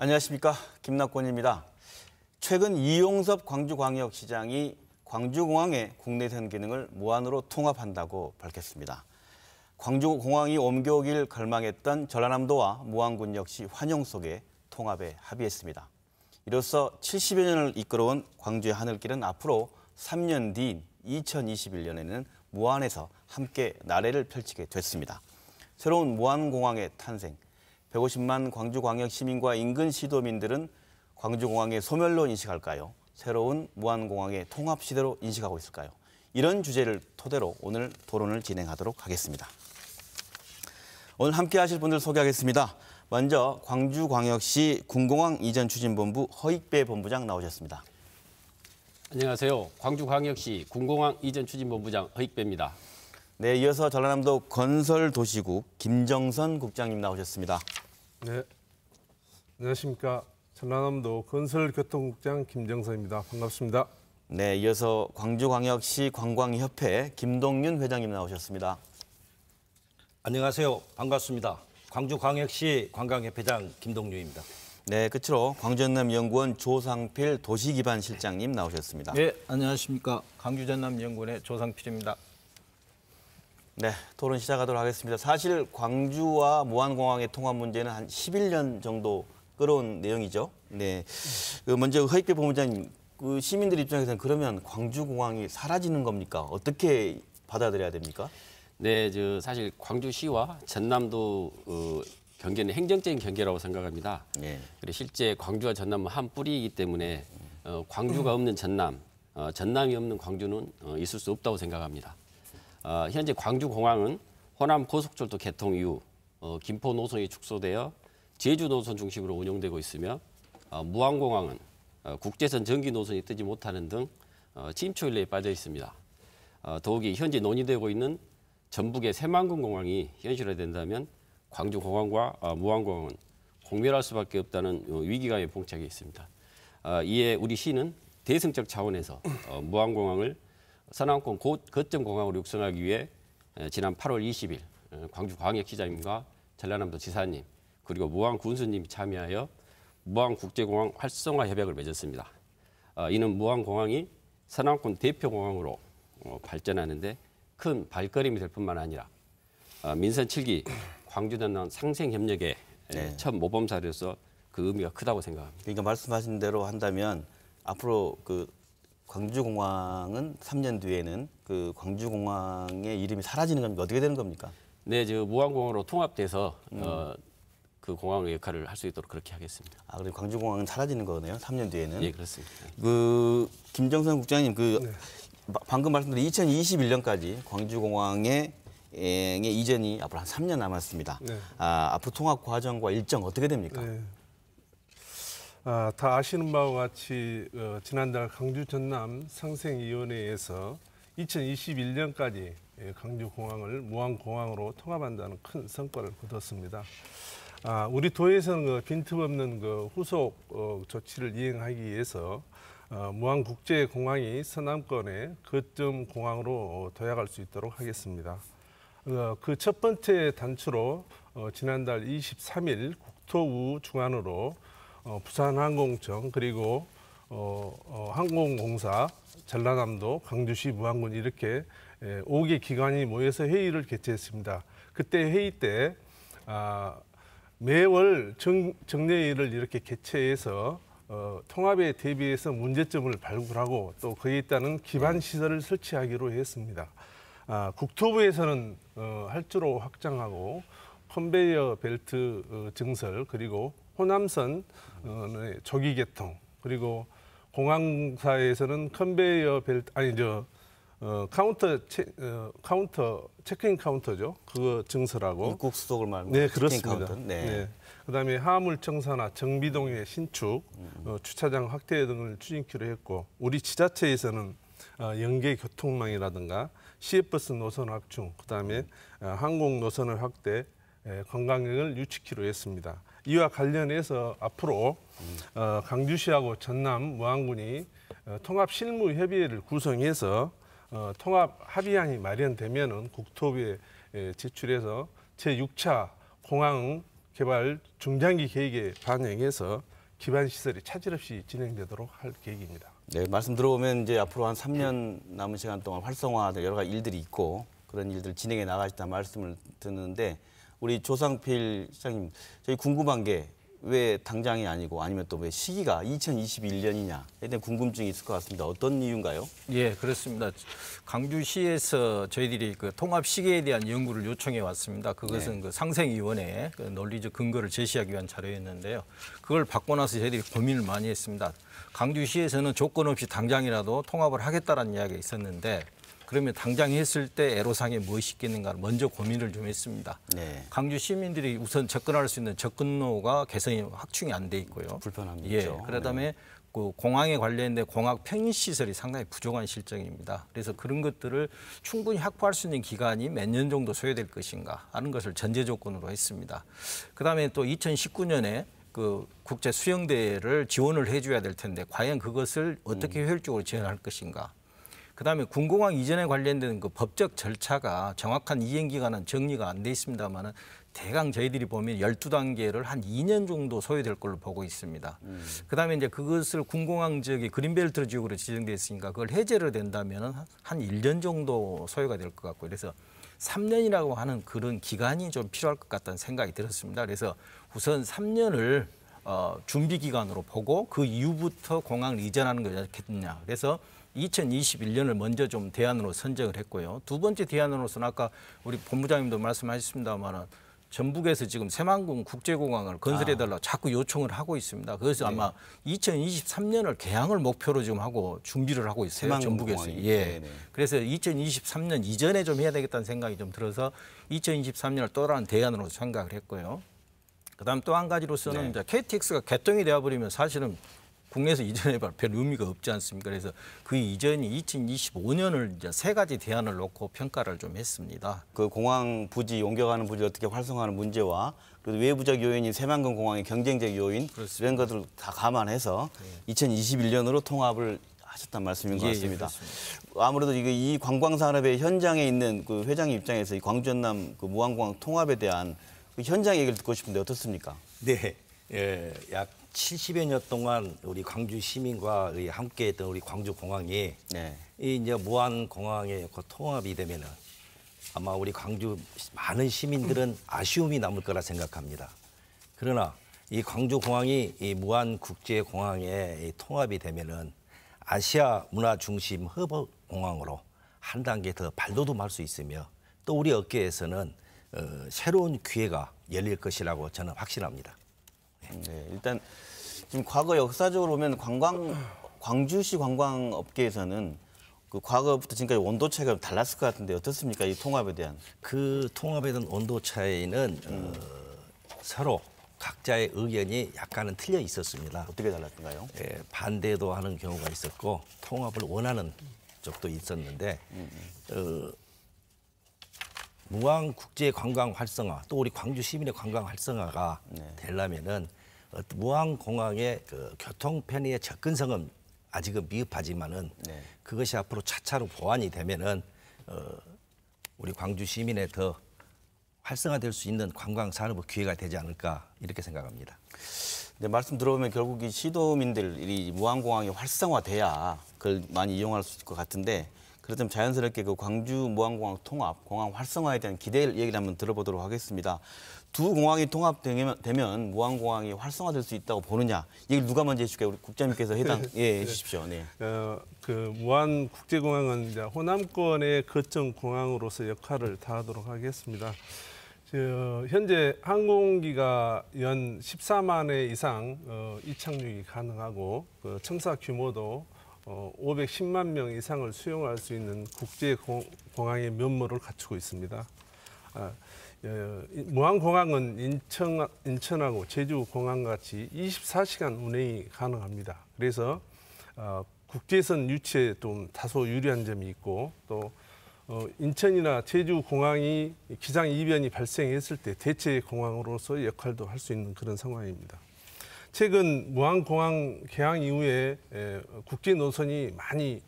안녕하십니까, 김낙곤입니다. 최근 이용섭 광주광역시장이 광주공항의 국내선 기능을 무한으로 통합한다고 밝혔습니다. 광주공항이 옮겨오길 갈망했던 전라남도와 무안군 역시 환영 속에 통합에 합의했습니다. 이로써 70여 년을 이끌어온 광주의 하늘길은 앞으로 3년 뒤인 2021년에는 무안에서 함께 나래를 펼치게 됐습니다. 새로운 무안공항의 탄생, 150만 광주광역 시민과 인근 시도민들은 광주공항의 소멸로 인식할까요? 새로운 무안공항의 통합시대로 인식하고 있을까요? 이런 주제를 토대로 오늘 토론을 진행하도록 하겠습니다. 오늘 함께 하실 분들 소개하겠습니다. 먼저 광주광역시 군공항 이전 추진본부 허익배 본부장 나오셨습니다. 안녕하세요. 광주광역시 군공항 이전 추진본부장 허익배입니다. 네, 이어서 전라남도 건설도시국 김정선 국장님 나오셨습니다. 네, 안녕하십니까. 전라남도 건설교통국장 김정선입니다. 반갑습니다. 네, 이어서 광주광역시 관광협회 김동윤 회장님 나오셨습니다. 안녕하세요. 반갑습니다. 광주광역시 관광협회장 김동윤입니다. 네, 끝으로 광주전남연구원 조상필 도시기반실장님 나오셨습니다. 네, 안녕하십니까. 광주전남연구원의 조상필입니다. 네, 토론 시작하도록 하겠습니다. 사실 광주와 무안공항의 통합 문제는 한 11년 정도 끌어온 내용이죠. 네, 먼저 허익배 본부장님, 시민들 입장에서는 그러면 광주공항이 사라지는 겁니까? 어떻게 받아들여야 됩니까? 네, 사실 광주시와 전남도 경계는 행정적인 경계라고 생각합니다. 네. 그리고 실제 광주와 전남은 한 뿌리이기 때문에 광주가 없는 전남, 전남이 없는 광주는 있을 수 없다고 생각합니다. 현재 광주공항은 호남 고속철도 개통 이후 김포 노선이 축소되어 제주 노선 중심으로 운영되고 있으며 무안공항은 국제선 전기 노선이 뜨지 못하는 등 침투일레에 빠져 있습니다. 더욱이 현재 논의되고 있는 전북의 새만금 공항이 현실화된다면 광주공항과 무안공항은 공멸할 수밖에 없다는 위기감에 봉착해 있습니다. 이에 우리 시는 대승적 차원에서 무안공항을 서남권 거점 공항으로 육성하기 위해 지난 8월 20일 광주광역시장님과 전라남도 지사님 그리고 무안 군수님이 참여하여 무안국제공항 활성화 협약을 맺었습니다. 이는 무안공항이 서남권 대표 공항으로 발전하는데 큰 발걸음이 될 뿐만 아니라 민선 7기 광주-전남 상생협력의 첫 모범사로서 그 의미가 크다고 생각합니다. 그러니까 말씀하신 대로 한다면 앞으로 광주공항은 3년 뒤에는 광주공항의 이름이 사라지는 겁니까? 어떻게 되는 겁니까? 네, 무안공항으로 통합돼서 그 공항의 역할을 할 수 있도록 그렇게 하겠습니다. 그리고 광주공항은 사라지는 거네요. 3년 뒤에는. 예, 그렇습니다. 김정선 국장님, 방금 말씀드린 2021년까지 광주공항의 이전이 앞으로 한 3년 남았습니다. 네. 앞으로 통합 과정과 일정 어떻게 됩니까? 네. 다 아시는 바와 같이 지난달 광주 전남 상생위원회에서 2021년까지 광주공항을 무안공항으로 통합한다는 큰 성과를 거뒀습니다. 우리 도에서는 빈틈없는 후속 조치를 이행하기 위해서 무안국제공항이 서남권의 거점 공항으로 도약할 수 있도록 하겠습니다. 그 첫 번째 단추로 지난달 23일 국토부 주관으로 부산항공청 그리고 항공공사, 전라남도, 광주시, 무안군 이렇게 5개 기관이 모여서 회의를 개최했습니다. 그때 회의 때 매월 정례회의를 이렇게 개최해서 통합에 대비해서 문제점을 발굴하고 또 그에 따른 기반 시설을 설치하기로 했습니다. 국토부에서는 활주로 확장하고 컨베이어 벨트 증설 그리고 호남선 조기 개통 그리고 공항사에서는 컨베이어 벨트 체크인 카운터죠. 그거 증설하고 입국 수속을 말하는 네, 체크인 그렇습니다. 카운터. 네. 네. 그다음에 화물 청사나 정비동의 신축, 주차장 확대 등을 추진키로 했고 우리 지자체에서는 연계 교통망이라든가 시외버스 노선 확충, 그다음에 항공 노선을 확대, 관광객을 유치키로 했습니다. 이와 관련해서 앞으로 광주시하고 전남, 무안군이 통합 실무 협의회를 구성해서 통합 합의안이 마련되면은 국토부에 제출해서 제6차 공항 개발 중장기 계획에 반영해서 기반 시설이 차질 없이 진행되도록 할 계획입니다. 네, 말씀 들어보면 이제 앞으로 한 3년 남은 시간 동안 활성화될 여러 가지 일들이 있고 그런 일들 진행해 나가시다 말씀을 듣는데 우리 조상필 시장님, 저희 궁금한 게 왜 당장이 아니고 아니면 또 왜 시기가 2021년이냐에 대한 궁금증이 있을 것 같습니다. 어떤 이유인가요? 예, 그렇습니다. 강주시에서 저희들이 그 통합 시기에 대한 연구를 요청해 왔습니다. 그것은 그 상생위원회의 그 논리적 근거를 제시하기 위한 자료였는데요. 그걸 받고 나서 저희들이 고민을 많이 했습니다. 강주시에서는 조건 없이 당장이라도 통합을 하겠다라는 이야기가 있었는데 그러면 당장 했을 때 애로사항이 무엇이 있겠는가 먼저 고민을 좀 했습니다. 네. 강주 시민들이 우선 접근할 수 있는 접근로가 개선이 확충이 안 돼 있고요. 불편함이 예, 있죠. 그다음에 그 공항에 관련된 공항 편의 시설이 상당히 부족한 실정입니다. 그래서 그런 것들을 충분히 확보할 수 있는 기간이 몇 년 정도 소요될 것인가 하는 것을 전제 조건으로 했습니다. 그다음에 또 2019년에 그 국제 수영대회를 지원을 해줘야 될 텐데 과연 그것을 어떻게 효율적으로 지원할 것인가. 그다음에 군공항 이전에 관련된 그 법적 절차가 정확한 이행 기간은 정리가 안 돼 있습니다만은 대강 저희들이 보면 12단계를 한 2년 정도 소요될 걸로 보고 있습니다. 그다음에 이제 그것을 군공항 지역이 그린벨트 지역으로 지정돼 있으니까 그걸 해제를 된다면은 한 1년 정도 소요가 될 것 같고 그래서 3년이라고 하는 그런 기간이 좀 필요할 것 같다는 생각이 들었습니다. 그래서 우선 3년을 준비 기간으로 보고 그 이후부터 공항을 이전하는 거겠느냐. 그래서 2021년을 먼저 좀 대안으로 선정을 했고요. 두 번째 대안으로서는 아까 우리 본부장님도 말씀하셨습니다만 전북에서 지금 새만금 국제공항을 건설해달라고 자꾸 요청을 하고 있습니다. 그래서 아마 2023년을 개항을 목표로 지금 하고 준비를 하고 있어요. 새만금 전북에서. 공항이. 예. 네네. 그래서 2023년 이전에 좀 해야 되겠다는 생각이 좀 들어서 2023년을 또 다른 대안으로 생각을 했고요. 그다음 또 한 가지로서는 이제 KTX가 개통이 되어버리면 사실은 국내에서 이전해봐 별 의미가 없지 않습니까? 그래서 그 이전이 2025년을 이제 세 가지 대안을 놓고 평가를 좀 했습니다. 그 공항 부지 옮겨가는 부지 어떻게 활성화하는 문제와 그리고 외부적 요인인 새만금 공항의 경쟁적 요인 이런 것들을 다 감안해서 2021년으로 통합을 하셨단 말씀인 것 같습니다. 아무래도 이 관광 산업의 현장에 있는 그 회장님 입장에서 이 광주 전남 그 무안공항 통합에 대한 그 현장 얘기를 듣고 싶은데 어떻습니까? 네, 약 70여 년 동안 우리 광주 시민과 함께했던 우리 광주 공항이 네. 이 이제 무안 공항에 통합이 되면은 아마 우리 광주 많은 시민들은 아쉬움이 남을 거라 생각합니다. 그러나 이 광주 공항이 이 무안 국제 공항에 통합이 되면은 아시아 문화 중심 허브 공항으로 한 단계 더 발돋움할 수 있으며 또 우리 업계에서는 새로운 기회가 열릴 것이라고 저는 확신합니다. 네, 일단 지금 과거 역사적으로 보면 광주시 관광업계에서는 그 과거부터 지금까지 온도 차이가 달랐을 것 같은데 어떻습니까? 이 통합에 대한. 그 통합에 대한 온도 차이는 서로 각자의 의견이 약간은 틀려 있었습니다. 어떻게 달랐던가요? 반대도 하는 경우가 있었고 통합을 원하는 쪽도 있었는데 무안 국제 관광 활성화 또 우리 광주 시민의 관광 활성화가 되려면은 무안 공항의 그 교통 편의의 접근성은 아직은 미흡하지만은 그것이 앞으로 차차로 보완이 되면은 우리 광주 시민의 더 활성화될 수 있는 관광 산업 기회가 되지 않을까 이렇게 생각합니다. 네, 말씀 들어보면 결국 이 시도민들이 무안공항이 활성화돼야 그걸 많이 이용할 수 있을 것 같은데 그렇다면 자연스럽게 그 광주 무안공항 통합, 공항 활성화에 대한 기대를 얘기를 한번 들어보도록 하겠습니다. 두 공항이 통합되면 무안공항이 활성화될 수 있다고 보느냐? 이걸 누가 먼저 해줄까요? 우리 국장님께서 해 주십시오. 네. 그 무안 국제공항은 이제 호남권의 거점 공항으로서 역할을 다하도록 하겠습니다. 현재 항공기가 연 14만 회 이상 이착륙이 가능하고 그 청사 규모도 510만 명 이상을 수용할 수 있는 국제공항의 면모를 갖추고 있습니다. 무안공항은 인천하고 제주공항 같이 24시간 운행이 가능합니다. 그래서 국제선 유치에 좀 다소 유리한 점이 있고 또 인천이나 제주공항이 기상 이변이 발생했을 때 대체 공항으로서 역할도 할 수 있는 그런 상황입니다. 최근 무안공항 개항 이후에 국제 노선이 많이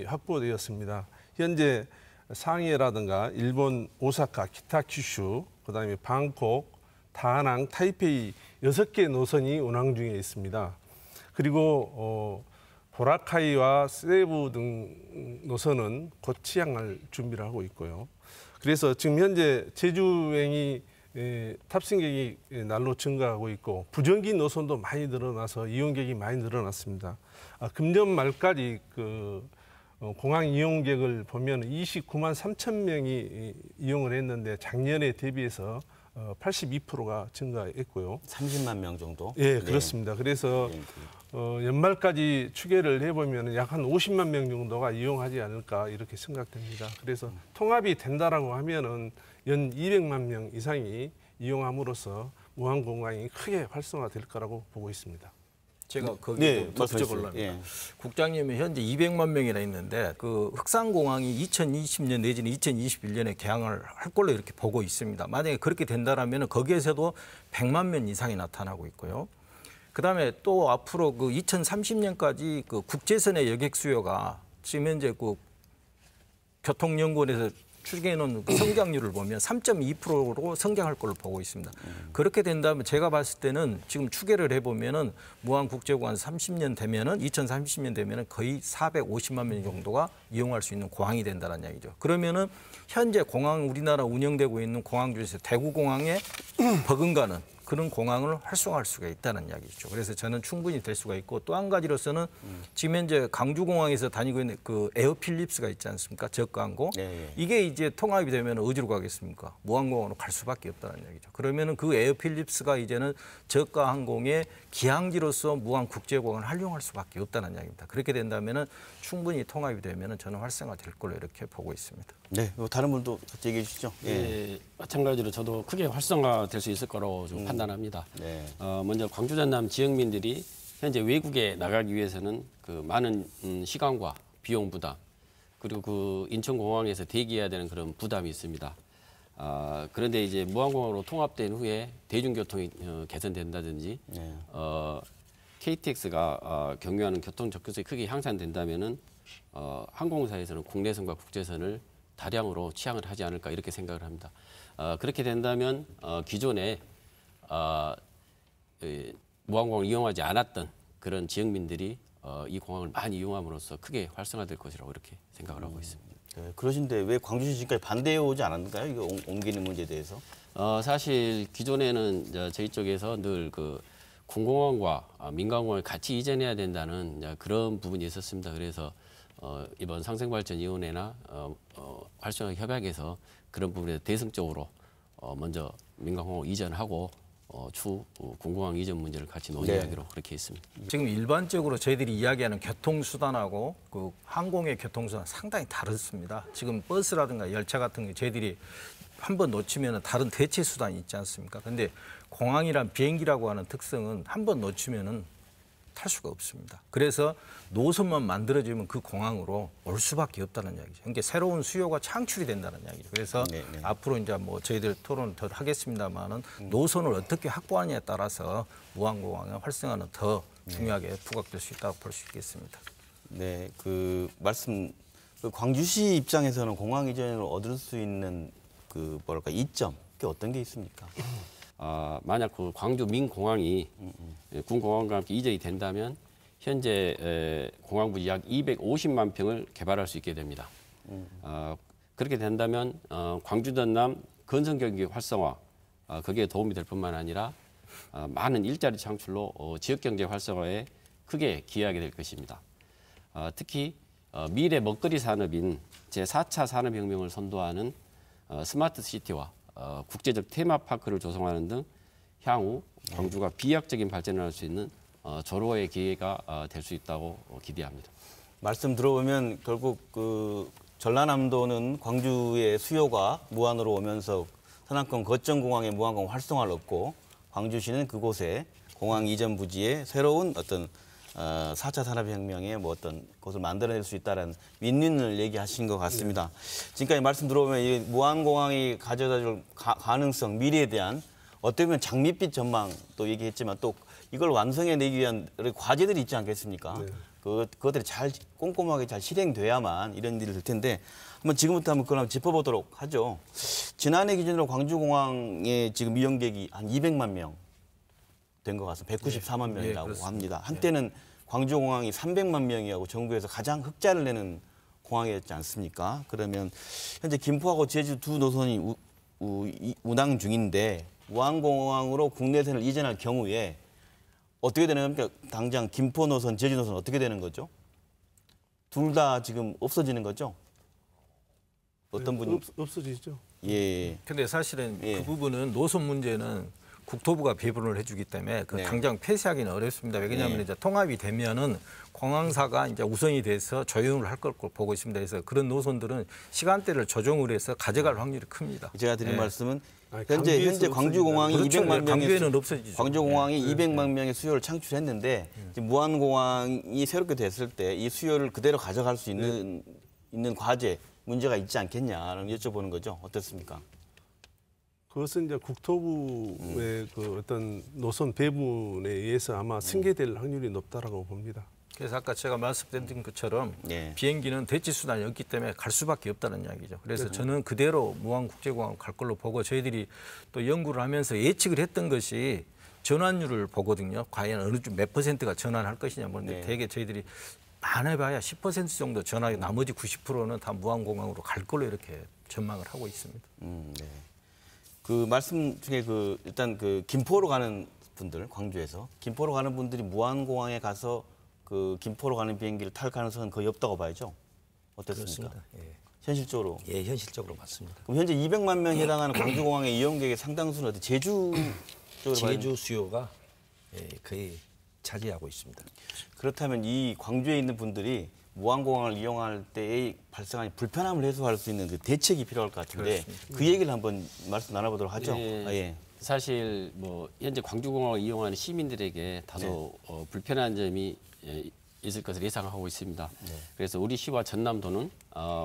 확보되었습니다. 현재 상해라든가 일본 오사카, 기타 큐슈, 그다음에 방콕, 다낭, 타이페이 6개 노선이 운항 중에 있습니다. 그리고 보라카이와 세부 등 노선은 곧 취항할 준비를 하고 있고요. 그래서 지금 현재 제주행이 탑승객이 날로 증가하고 있고 부정기 노선도 많이 늘어나서 이용객이 많이 늘어났습니다. 금년 말까지 공항 이용객을 보면 29만 3천 명이 이용을 했는데 작년에 대비해서 82%가 증가했고요. 30만 명 정도? 예, 그렇습니다. 그래서 연말까지 추계를 해보면 약 한 50만 명 정도가 이용하지 않을까 이렇게 생각됩니다. 그래서 통합이 된다라고 하면은 연 200만 명 이상이 이용함으로써 무안공항이 크게 활성화될 거라고 보고 있습니다. 제가 거기에 덧붙여 보려면 예. 국장님이 현재 200만 명이나 있는데 그 흑산공항이 2020년 내지는 2021년에 개항을 할 걸로 이렇게 보고 있습니다. 만약에 그렇게 된다라면 거기에서도 100만 명 이상이 나타나고 있고요. 그다음에 또 앞으로 그 2030년까지 그 국제선의 여객 수요가 지금 현재 그 교통연구원에서 추계해놓은 그 성장률을 보면 3.2%로 성장할 걸로 보고 있습니다. 그렇게 된다면 제가 봤을 때는 지금 추계를 해보면은 무안국제공항 2030년 되면은 거의 450만 명 정도가 이용할 수 있는 공항이 된다는 이야기죠. 그러면은 현재 공항 우리나라 운영되고 있는 공항 중에서 대구공항에 버금가는 그런 공항을 활성화할 수가 있다는 이야기죠. 그래서 저는 충분히 될 수가 있고 또 한 가지로서는 지금 현재 강주공항에서 다니고 있는 그 에어필립스가 있지 않습니까? 저가항공. 네. 이게 이제 통합이 되면 어디로 가겠습니까? 무안공항으로 갈 수밖에 없다는 얘기죠. 그러면은 그 에어필립스가 이제는 저가항공의 기항지로서 무안국제공항을 활용할 수밖에 없다는 이야기입니다. 그렇게 된다면은 충분히 통합이 되면은 저는 활성화될 걸로 이렇게 보고 있습니다. 네, 다른 분도 같이 얘기해 주시죠. 예, 마찬가지로 저도 크게 활성화될 수 있을 거라고 좀 판단합니다. 네. 먼저 광주 전남 지역민들이 현재 외국에 나가기 위해서는 그 많은 시간과 비용 부담 그리고 그 인천공항에서 대기해야 되는 그런 부담이 있습니다. 그런데 이제 무안공항으로 통합된 후에 대중교통이 개선된다든지 네. KTX가 경유하는 교통 접근성이 크게 향상된다면은 항공사에서는 국내선과 국제선을 다량으로 취항을 하지 않을까 이렇게 생각을 합니다. 그렇게 된다면 기존에 무안공항을 이용하지 않았던 그런 지역민들이 이 공항을 많이 이용함으로써 크게 활성화될 것이라고 이렇게 생각을 하고 있습니다. 네, 그러신데 왜 광주시 지금까지 반대해 오지 않았는가요? 이거 옮기는 문제에 대해서? 사실 기존에는 저희 쪽에서 늘 그 군공항과 민간공항을 같이 이전해야 된다는 그런 부분이 있었습니다. 그래서 이번 상생발전위원회나 활성화 협약에서 그런 부분에 대승적으로 먼저 민간공항 이전하고 추후 군공항 이전 문제를 같이 논의하기로 그렇게 했습니다. 지금 일반적으로 저희들이 이야기하는 교통수단하고 그 항공의 교통수단 상당히 다릅니다. 지금 버스라든가 열차 같은 게 저희들이 한번 놓치면 다른 대체 수단이 있지 않습니까? 근데 공항이란 비행기라고 하는 특성은 한번 놓치면은 탈 수가 없습니다. 그래서 노선만 만들어지면 그 공항으로 올 수밖에 없다는 이야기죠. 그러니까 새로운 수요가 창출이 된다는 이야기죠. 그래서 앞으로 이제 뭐 저희들 토론을 더 하겠습니다만은 노선을 어떻게 확보하느냐에 따라서 무안공항의 활성화는 더 중요하게 부각될 수 있다고 볼 수 있겠습니다. 네, 그 광주시 입장에서는 공항 이전을 얻을 수 있는 그 뭐랄까 이점, 그게 어떤 게 있습니까? 만약 그 광주 민공항이 군공항과 함께 이전이 된다면 현재 공항부 약 250만 평을 개발할 수 있게 됩니다. 그렇게 된다면 광주 전남 건설 경기 활성화 거기에 도움이 될 뿐만 아니라 많은 일자리 창출로 지역 경제 활성화에 크게 기여하게 될 것입니다. 특히 미래 먹거리 산업인 제4차 산업혁명을 선도하는 스마트 시티와 국제적 테마파크를 조성하는 등 향후 광주가 비약적인 발전을 할 수 있는 절호의 기회가 될 수 있다고 기대합니다. 말씀 들어보면 결국 그 전라남도는 광주의 수요가 무안으로 오면서 서남권 거점공항의 무안공항 활성화를 얻고 광주시는 그곳에 공항 이전 부지에 새로운 어떤 4차 산업혁명의 뭐 어떤 것을 만들어낼 수 있다는 윈윈을 얘기하신 것 같습니다. 지금까지 말씀 들어보면 이 무안공항이 가져다줄 가능성, 미래에 대한 어떻게 보면 장밋빛 전망 또 얘기했지만 또 이걸 완성해내기 위한 과제들이 있지 않겠습니까? 그 그것들이 잘 꼼꼼하게 잘 실행돼야만 이런 일이 될 텐데 한번 지금부터 한번 그걸 짚어보도록 하죠. 지난해 기준으로 광주공항에 지금 이용객이 한 200만 명 된 것 같습니다. 194만 명이라고 합니다. 한때는 광주공항이 300만 명이라고 정부에서 가장 흑자를 내는 공항이었지 않습니까? 그러면 현재 김포하고 제주 두 노선이 운항 중인데 무안공항으로 국내선을 이전할 경우에 어떻게 되는 겁니까? 당장 김포 노선, 제주 노선 어떻게 되는 거죠? 둘 다 지금 없어지는 거죠? 어떤 분이 없어지죠. 예. 근데 사실은 예. 그 부분은 노선 문제는 국토부가 배분을 해주기 때문에 그 네. 당장 폐쇄하기는 어렵습니다. 왜냐하면 네. 이제 통합이 되면은 공항사가 이제 우선이 돼서 조용을 할 걸 보고 있습니다. 그래서 그런 노선들은 시간대를 조정을 해서 가져갈 확률이 큽니다. 제가 드린 네. 말씀은 아니, 현재 강주에서 광주공항이 그렇죠. 200만 명의 강주에는 없어지죠. 광주공항이 200만 명의 수요를 창출했는데 이제 무안공항이 새롭게 됐을 때 이 수요를 그대로 가져갈 수 있는 과제 문제가 있지 않겠냐는 여쭤보는 거죠. 어떻습니까? 그것은 이제 국토부의 그 어떤 노선 배분에 의해서 아마 승계될 확률이 높다라고 봅니다. 그래서 아까 제가 말씀드린 것처럼 네. 비행기는 대치 수단이 없기 때문에 갈 수밖에 없다는 이야기죠. 그래서 저는 그대로 무안국제공항 갈 걸로 보고 저희들이 또 연구를 하면서 예측을 했던 것이 전환율을 보거든요. 과연 어느 쪽 몇 %가 전환할 것이냐. 그런데 네. 대개 저희들이 많아봐야 10% 정도 전환이 나머지 90%는 다 무안공항으로 갈 걸로 이렇게 전망을 하고 있습니다. 네. 그 말씀 중에 그 일단 그 김포로 가는 분들 광주에서 김포로 가는 분들이 무안공항에 가서 그 김포로 가는 비행기를 탈 가능성은 거의 없다고 봐야죠. 어떻습니까? 그렇습니다. 예. 현실적으로. 예, 현실적으로 맞습니다. 그럼 현재 200만 명에 해당하는 광주공항의 이용객의 상당수는 어디 제주 쪽으로 가는 제주 수요가 예, 거의 차지하고 있습니다. 그렇다면 이 광주에 있는 분들이 무안공항을 이용할 때의 발생하는 불편함을 해소할 수 있는 그 대책이 필요할 것 같은데 그 얘기를 한번 말씀 나눠보도록 하죠. 네. 아, 예. 사실 뭐 현재 광주공항을 이용하는 시민들에게 다소 불편한 점이 있을 것을 예상하고 있습니다. 그래서 우리 시와 전남도는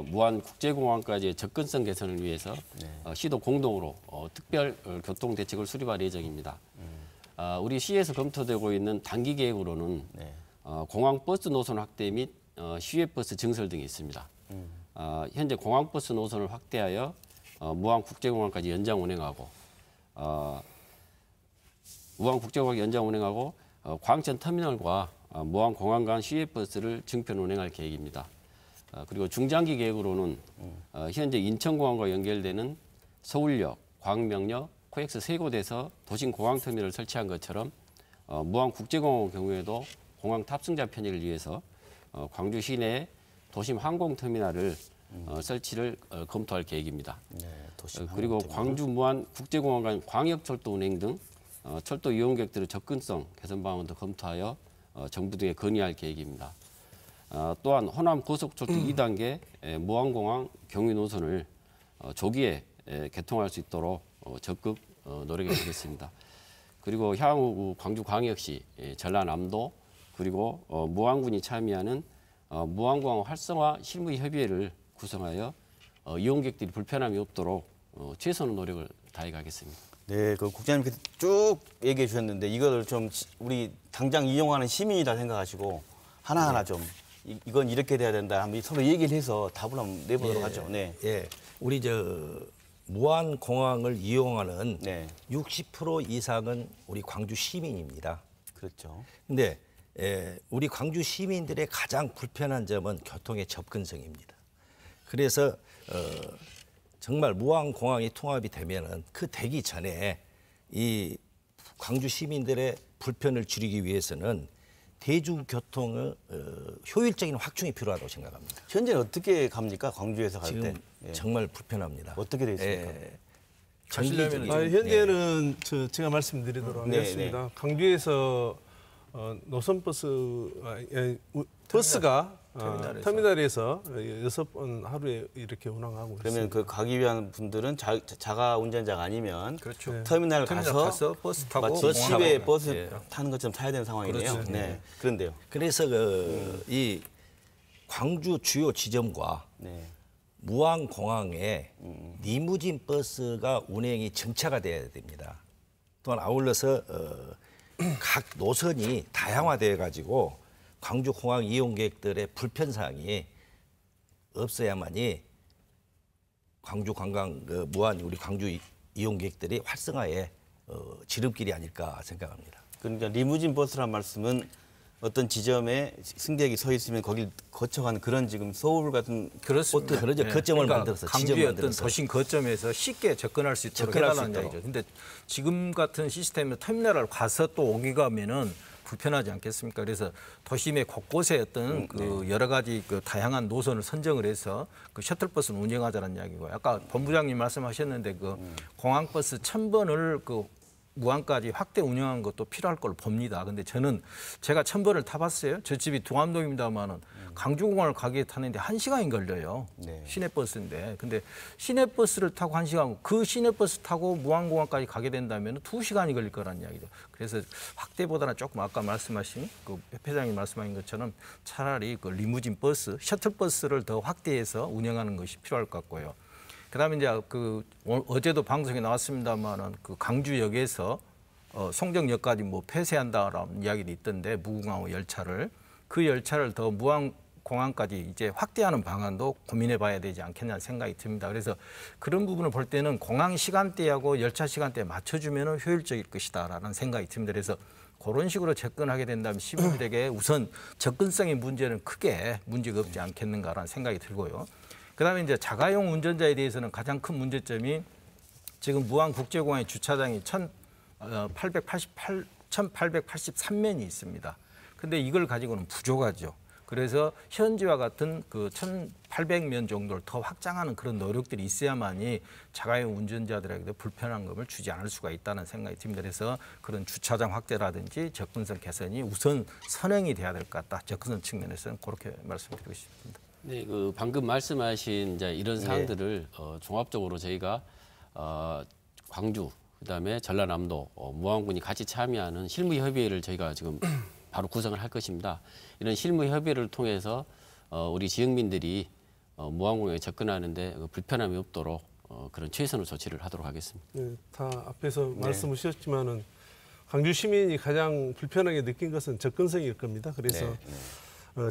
무안 국제공항까지의 접근성 개선을 위해서 시도 공동으로 특별 교통 대책을 수립할 예정입니다. 우리 시에서 검토되고 있는 단기 계획으로는 공항 버스 노선 확대 및 시외 버스 증설 등이 있습니다. 현재 공항 버스 노선을 확대하여 무안 국제공항까지 연장 운행하고 무안 국제공항 연장 운행하고 광천 터미널과 무안 공항 간 시외 버스를 증편 운행할 계획입니다. 그리고 중장기 계획으로는 현재 인천공항과 연결되는 서울역, 광명역, 코엑스 세 곳에서 도심 공항 터미널을 설치한 것처럼 무안 국제공항 경우에도 공항 탑승자 편의를 위해서 광주 시내에 도심 항공 터미널을 설치를 검토할 계획입니다. 네, 도심 그리고 광주 무안 국제공항 간 광역철도 운행 등 철도 이용객들의 접근성 개선 방안도 검토하여 정부 등에 건의할 계획입니다. 또한 호남 고속철도 2단계 무안공항 경유 노선을 조기에 개통할 수 있도록 적극 노력해 보겠습니다. 그리고 향후 광주광역시, 전라남도 그리고 무안군이 참여하는 무안공항 활성화 실무협의회를 구성하여 이용객들이 불편함이 없도록 최선의 노력을 다해 가겠습니다. 네, 그 국장님께서 쭉 얘기해 주셨는데 이거를 좀 우리 당장 이용하는 시민이다 생각하시고 하나하나 좀 이건 이렇게 돼야 된다 한번 서로 얘기를 해서 답을 한번 내보도록 하죠. 네. 예, 우리 무안 공항을 이용하는 네. 60% 이상은 우리 광주 시민입니다. 그렇죠. 근데 우리 광주 시민들의 가장 불편한 점은 교통의 접근성입니다. 그래서 정말 무안 공항이 통합이 되면은 그 되기 전에 이 광주 시민들의 불편을 줄이기 위해서는 대중교통의 효율적인 확충이 필요하다고 생각합니다. 현재는 어떻게 갑니까? 광주에서 갈 때. 지금 정말 불편합니다. 어떻게 돼 있습니까? 정기적인 현재는 제가 말씀드리도록 네, 하겠습니다. 광주에서 버스가 터미널에서 6번 하루에 이렇게 운항하고 그러면 있습니다. 그 가기 위한 분들은 자가 운전자가 아니면 그렇죠. 터미널 가서 버스 타고 마치 공항 집에 가고. 버스 타는 것처럼 타야 되는 상황이네요. 그렇죠. 네. 그런데요. 그래서 이 광주 주요 지점과 네. 무안 공항에 리무진 버스가 운행이 정차가 돼야 됩니다. 또한 아울러서 각 노선이 다양화되어 가지고 광주 공항 이용객들의 불편 사항이 없어야만이 광주 관광 무한 우리 광주 이용객들이 활성화에 지름길이 아닐까 생각합니다. 그러니까 리무진 버스란 말씀은 어떤 지점에 승객이 서 있으면 거길 거쳐가는 그런 지금 서울 같은 그렇습니다. 그러죠. 거점을 만들어서 지점 강주의 어떤 만들어서. 도심 거점에서 쉽게 접근할 수 있도록 접근할 수 해달라는 있도록. 얘기죠. 근데 지금 같은 시스템에 터미널을 가서 또 오기가 하면은 불편하지 않겠습니까? 그래서 도심의 곳곳에 어떤 그 여러 가지 그 다양한 노선을 선정을 해서 그 셔틀버스를 운영하자는 이야기고요. 아까 본부장님 말씀하셨는데 그 공항버스 1000번을 그 무안까지 확대 운영한 것도 필요할 걸로 봅니다. 근데 저는 제가 1000번을 타봤어요. 저 집이 동암동입니다만은 강주공항을 가기에 타는데 1시간이 걸려요. 네. 시내버스인데. 근데 시내버스를 타고 1시간, 그 시내버스 타고 무안공항까지 가게 된다면 2시간이 걸릴 거라는 이야기죠. 그래서 확대보다는 조금 아까 말씀하신 그 회장님 말씀하신 것처럼 차라리 그 리무진 버스, 셔틀버스를 더 확대해서 운영하는 것이 필요할 것 같고요. 그다음에 이제 그 어제도 방송에 나왔습니다만은 그 강주역에서 송정역까지 뭐 폐쇄한다라는 이야기도 있던데 무궁화호 열차를 그 열차를 더 무안공항까지 이제 확대하는 방안도 고민해봐야 되지 않겠냐는 생각이 듭니다. 그래서 그런 부분을 볼 때는 공항 시간대하고 열차 시간대에 맞춰주면은 효율적일 것이다라는 생각이 듭니다. 그래서 그런 식으로 접근하게 된다면 시민들에게 우선 접근성의 문제는 크게 문제가 없지 않겠는가라는 생각이 들고요. 그다음에 이제 자가용 운전자에 대해서는 가장 큰 문제점이 지금 무안국제공항의 주차장이 1883면이 있습니다. 근데 이걸 가지고는 부족하죠. 그래서 현지와 같은 그 1800면 정도를 더 확장하는 그런 노력들이 있어야만이 자가용 운전자들에게도 불편한 점을 주지 않을 수가 있다는 생각이 듭니다. 그래서 그런 주차장 확대라든지 접근성 개선이 우선 선행이 돼야 될 것 같다. 접근성 측면에서는 그렇게 말씀드리고 싶습니다. 네, 그 방금 말씀하신 이제 이런 사항들을 종합적으로 저희가 광주, 그다음에 전라남도, 무안군이 같이 참여하는 실무 협의회를 저희가 지금 바로 구성을 할 것입니다. 이런 실무 협의회를 통해서 우리 지역민들이 무안공항에 접근하는데 불편함이 없도록 그런 최선의 조치를 하도록 하겠습니다. 네, 다 앞에서 말씀하셨지만은 광주 시민이 가장 불편하게 느낀 것은 접근성일 겁니다. 그래서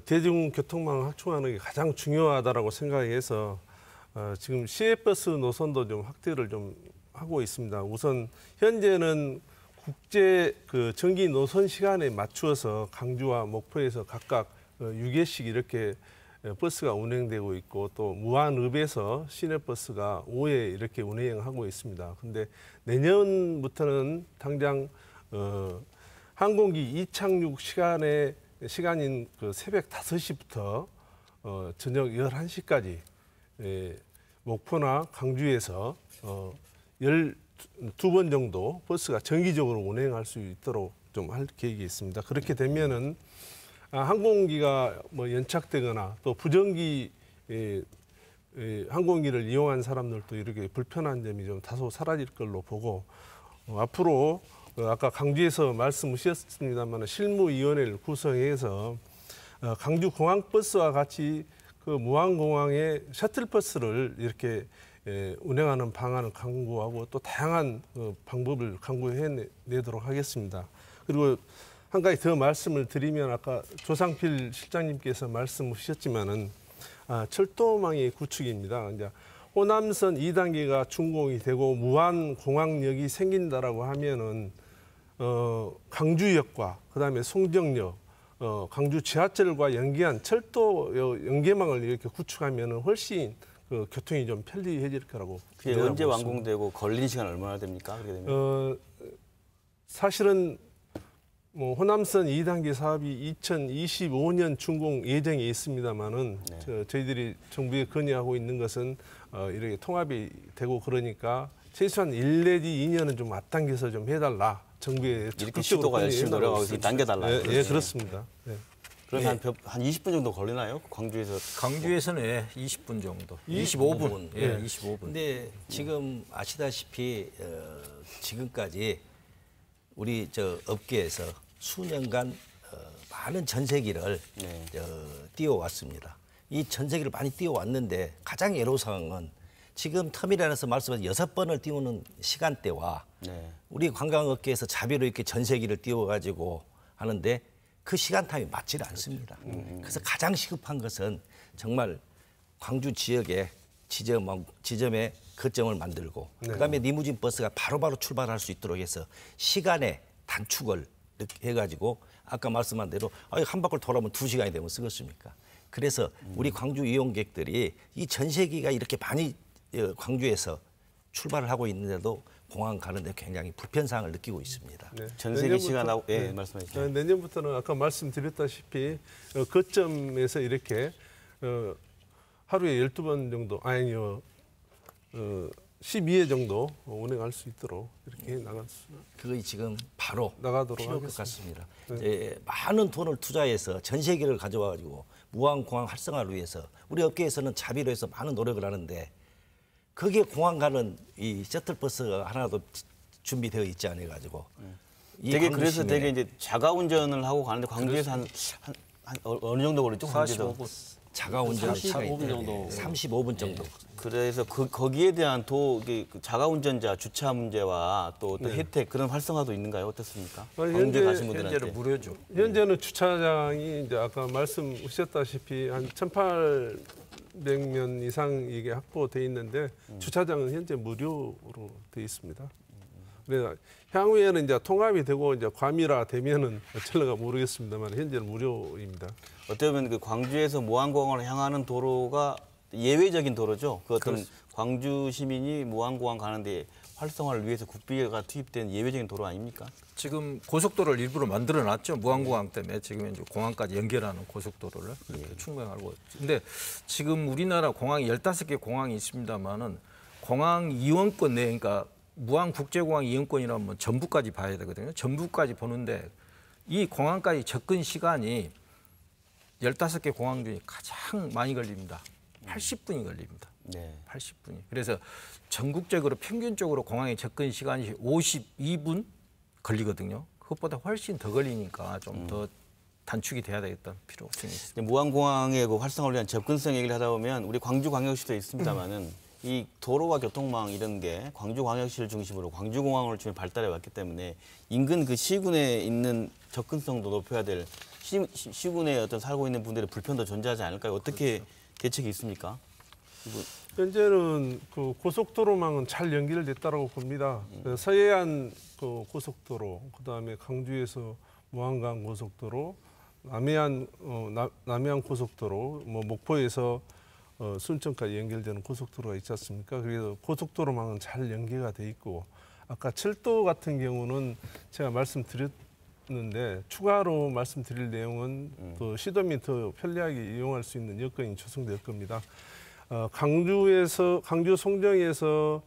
대중교통망을 확충하는 게 가장 중요하다라고 생각해서 지금 시외버스 노선도 좀 확대를 좀 하고 있습니다. 우선 현재는 국제 그 정기 노선 시간에 맞추어서 강주와 목포에서 각각 6회씩 이렇게 버스가 운행되고 있고 또 무안읍에서 시내버스가 5회 이렇게 운행하고 있습니다. 근데 내년부터는 당장 항공기 이착륙 시간인 그 새벽 5시부터 저녁 11시까지 목포나 강주에서 12번 정도 버스가 정기적으로 운행할 수 있도록 좀 할 계획이 있습니다. 그렇게 되면은 항공기가 뭐 연착되거나 또 부정기 항공기를 이용한 사람들도 이렇게 불편한 점이 좀 다소 사라질 걸로 보고 앞으로 아까 강주에서 말씀하셨습니다만 실무위원회를 구성해서 강주 공항버스와 같이 그 무안공항에 셔틀버스를 이렇게 운행하는 방안을 강구하고 또 다양한 방법을 강구해내도록 하겠습니다. 그리고 한 가지 더 말씀을 드리면 아까 조상필 실장님께서 말씀하셨지만은 철도망의 구축입니다. 이제 호남선 2단계가 준공이 되고 무안공항역이 생긴다라고 하면은 강주역과 그다음에 송정역, 강주 지하철과 연계한 철도 연계망을 이렇게 구축하면은 훨씬 그 교통이 좀 편리해질 거라고. 그게 언제 완공되고 걸리는 시간 얼마나 됩니까? 그렇게 되면? 사실은 뭐 호남선 2단계 사업이 2025년 준공 예정에 있습니다만은 저희들이 정부에 건의하고 있는 것은 이렇게 통합이 되고 그러니까 최소한 1 내지 2년은 좀 앞당겨서 좀 해달라. 정부에 이렇게 시도가 열심히 노력하고 있으니 당겨달라. 예, 그렇습니다. 네. 그러면 한 20분 정도 걸리나요? 광주에서? 강주에서는 20분 정도, 25분. 예, 25분. 근데 지금 아시다시피 지금까지 우리 저 업계에서 수년간 많은 전세기를 띄워왔습니다. 이 전세기를 많이 띄워왔는데 가장 애로사항은 지금 터미널에서 말씀하신 6번을 띄우는 시간대와 우리 관광업계에서 자비로 이렇게 전세기를 띄워가지고 하는데 그 시간타임이 맞지를 않습니다. 그래서 가장 시급한 것은 정말 광주 지역에 지점에 거점을 만들고 그다음에 리무진 버스가 바로바로 출발할 수 있도록 해서 시간의 단축을 해가지고 아까 말씀한 대로 한 바퀴 돌아오면 2시간이 되면 쓰겠습니까? 그래서 우리 광주 이용객들이 이 전세기가 이렇게 많이 광주에서 출발을 하고 있는데도 공항 가는데 굉장히 불편사항을 느끼고 있습니다. 네. 전세기 시간 나고 말씀해 주시죠. 내년부터는 아까 말씀드렸다시피 거점에서 이렇게 하루에 12번 정도 아니요 12회 정도 운행할 수 있도록 이렇게 그게 지금 바로 나가도록 필요할 것 하겠습니다. 같습니다. 많은 돈을 투자해서 전세기를 가져와가지고 무안공항 활성화를 위해서 우리 업계에서는 자비로 해서 많은 노력을 하는데 거기에 공항 가는 이 셔틀버스가 하나도 준비되어 있지 않아 가지고 되게 그래서 되게 이제 자가 운전을 하고 가는데 광주에서 한 어느 정도 걸리죠? 45분. 자가 운전 35분 정도. 35분 정도. 그래서 거기에 대한 자가 운전자 주차 문제와 또 어떤 혜택 그런 활성화도 있는가요? 어떻습니까? 광주에 가신 분들한테. 현재는 무료죠. 현재는 주차장이 이제 아까 말씀하셨다시피 한 1,800면 이상 이게 확보돼 있는데 주차장은 현재 무료로 돼 있습니다. 그래서 향후에는 이제 통합이 되고 이제 과밀화 되면은 어쩔래가 모르겠습니다만 현재는 무료입니다. 어떻게 보면 그 광주에서 무안공항을 향하는 도로가 예외적인 도로죠. 그 어떤 광주 시민이 무안공항 가는데 활성화를 위해서 국비가 투입된 예외적인 도로 아닙니까? 지금 고속도로를 일부러 만들어놨죠. 무안공항 때문에 지금 이제 공항까지 연결하는 고속도로를 그렇게 충분하고. 근데 지금 우리나라 공항이 15개 공항이 있습니다만은 공항 이용권 내 그러니까 무안국제공항 이용권이라면 전부까지 봐야 되거든요. 전부까지 보는데 이 공항까지 접근 시간이 15개 공항 중에 가장 많이 걸립니다. 80분이 걸립니다. 네. 80분이. 그래서 전국적으로 평균적으로 공항에 접근 시간이 52분 걸리거든요. 그것보다 훨씬 더 걸리니까 좀 더 단축이 돼야 되겠다는 필요성이 있습니다. 무안공항의 그 활성화를 위한 접근성 얘기를 하다 보면 우리 광주광역시도 있습니다만은 이 도로와 교통망 이런 게 광주광역시를 중심으로 광주공항을 지금 발달해 왔기 때문에 인근 그 시군에 있는 접근성도 높여야 될 시군에 어떤 살고 있는 분들의 불편도 존재하지 않을까요? 어떻게 계책이 있습니까? 현재는 그 고속도로망은 잘 연결됐다고 봅니다. 서해안 그 고속도로, 그다음에 광주에서 무안강 고속도로, 남해안 고속도로, 목포에서 순천까지 연결되는 고속도로가 있지 않습니까? 그래서 고속도로망은 잘 연계가 돼 있고 아까 철도 같은 경우는 제가 말씀드렸는데 추가로 말씀드릴 내용은 또 시도민 더 편리하게 이용할 수 있는 여건이 조성될 겁니다. 광주 송정에서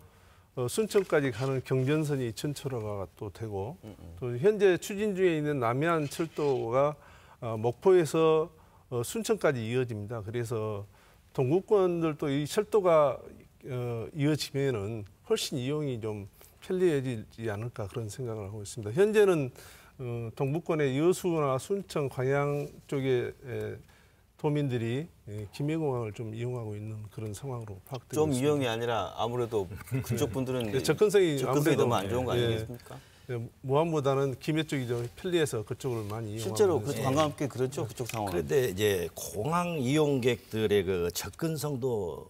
순천까지 가는 경전선이 전철화가 또 되고 또 현재 추진 중에 있는 남해안 철도가 목포에서 순천까지 이어집니다. 그래서 동구권들도 이 철도가 이어지면은 훨씬 이용이 좀 편리해지지 않을까 그런 생각을 하고 있습니다. 현재는 동북권의 여수나 순천, 광양 쪽의 도민들이 김해공항을 좀 이용하고 있는 그런 상황으로 파악되고 좀 있습니다. 이용이 아니라 아무래도 그쪽 분들은 접근성이 너무 안 좋은 거 아니겠습니까? 무안보다는 김해 쪽이 좀 편리해서 그쪽을 많이 이용하고 실제로 있습니다. 관광업계 그렇죠, 그쪽 상황. 그런데 이제 공항 이용객들의 그 접근성도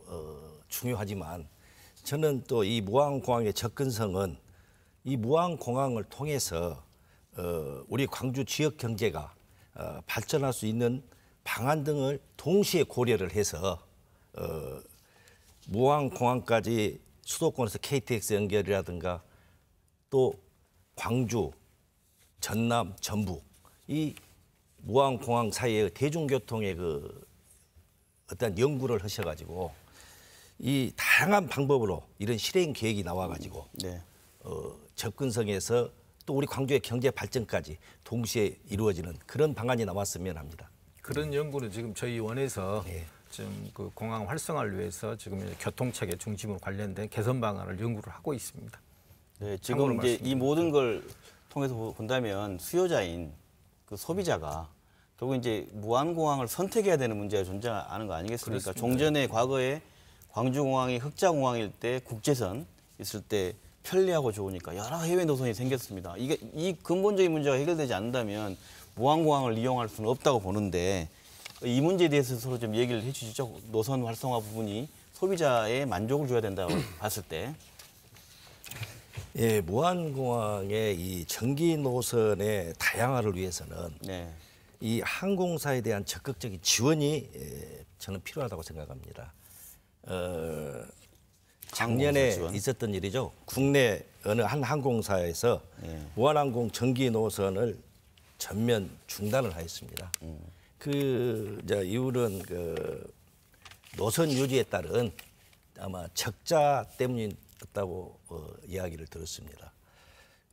중요하지만 저는 또 이 무안공항의 접근성은 이 무안공항을 통해서 우리 광주 지역 경제가 발전할 수 있는 방안 등을 동시에 고려를 해서 무안공항까지 수도권에서 KTX 연결이라든가 또 광주, 전남, 전북 이 무안공항 사이의 대중교통의 그 어떤 연구를 하셔가지고 이 다양한 방법으로 이런 실행 계획이 나와가지고 네. 접근성에서 또 우리 광주의 경제 발전까지 동시에 이루어지는 그런 방안이 나왔으면 합니다. 그런 연구는 지금 저희 원에서 지금 그 공항 활성화를 위해서 지금 교통체계 중심으로 관련된 개선 방안을 연구를 하고 있습니다. 네, 지금 이제 이 모든 걸 통해서 본다면 수요자인 그 소비자가 결국 이제 무안공항을 선택해야 되는 문제가 존재하는 거 아니겠습니까? 그렇습니다. 종전에 과거에 광주공항이 흑자공항일 때 국제선 있을 때 편리하고 좋으니까 여러 해외 노선이 생겼습니다. 이 근본적인 문제가 해결되지 않는다면 무안공항을 이용할 수는 없다고 보는데 이 문제에 대해서 서로 좀 얘기를 해주시죠. 노선 활성화 부분이 소비자의 만족을 줘야 된다고 봤을 때. 예, 무안공항의 이 전기 노선의 다양화를 위해서는 네. 이 항공사에 대한 적극적인 지원이 저는 필요하다고 생각합니다. 작년에 항공사 지원? 있었던 일이죠. 국내 어느 한 항공사에서 무안항공 전기 노선을 전면 중단을 하였습니다. 그 이유는 그 노선 유지에 따른 아마 적자 때문이었다고 이야기를 들었습니다.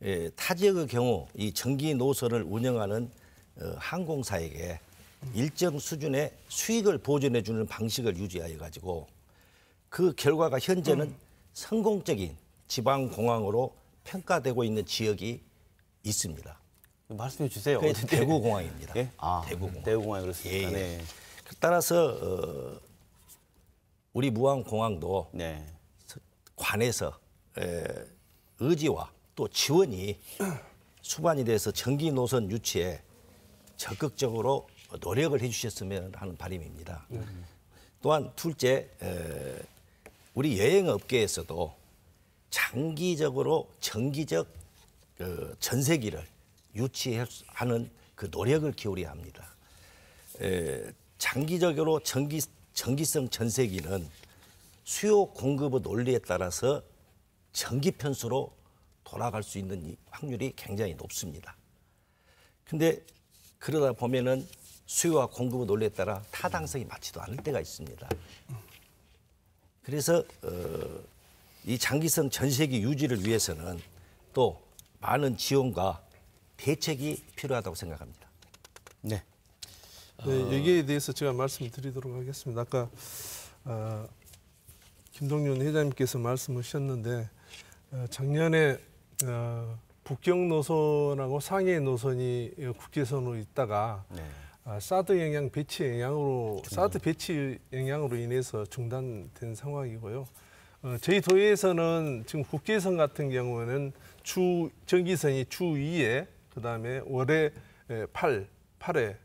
예, 타 지역의 경우 이 전기 노선을 운영하는 항공사에게 일정 수준의 수익을 보존해 주는 방식을 유지하여 가지고 그 결과가 현재는 성공적인 지방 공항으로 평가되고 있는 지역이 있습니다. 말씀해 주세요. 그게 대구공항입니다. 예? 아, 대구공항. 대구공항이 그렇습니까? 예, 예. 네. 따라서 우리 무안공항도 네. 관에서 의지와 또 지원이 수반이 돼서 전기 노선 유치에 적극적으로 노력을 해주셨으면 하는 바람입니다. 또한 둘째, 우리 여행업계에서도 장기적으로 정기적 전세기를 유치하는 그 노력을 기울여야 합니다. 장기적으로 전기성 전세기는 수요 공급의 논리에 따라서 정기 편수로 돌아갈 수 있는 확률이 굉장히 높습니다. 근데 그러다 보면은 수요와 공급의 논리에 따라 타당성이 맞지도 않을 때가 있습니다. 그래서 이 장기성 전세기 유지를 위해서는 또 많은 지원과 대책이 필요하다고 생각합니다. 네. 네, 여기에 대해서 제가 말씀드리도록 하겠습니다. 아까 김동윤 회장님께서 말씀하셨는데 작년에 북경 노선하고 상해 노선이 국제선으로 있다가 네. 사드 배치 영향으로 인해서 중단된 상황이고요. 저희 도에서는 지금 국제선 같은 경우는 전기선이 주 2회, 그다음에 월에 8회,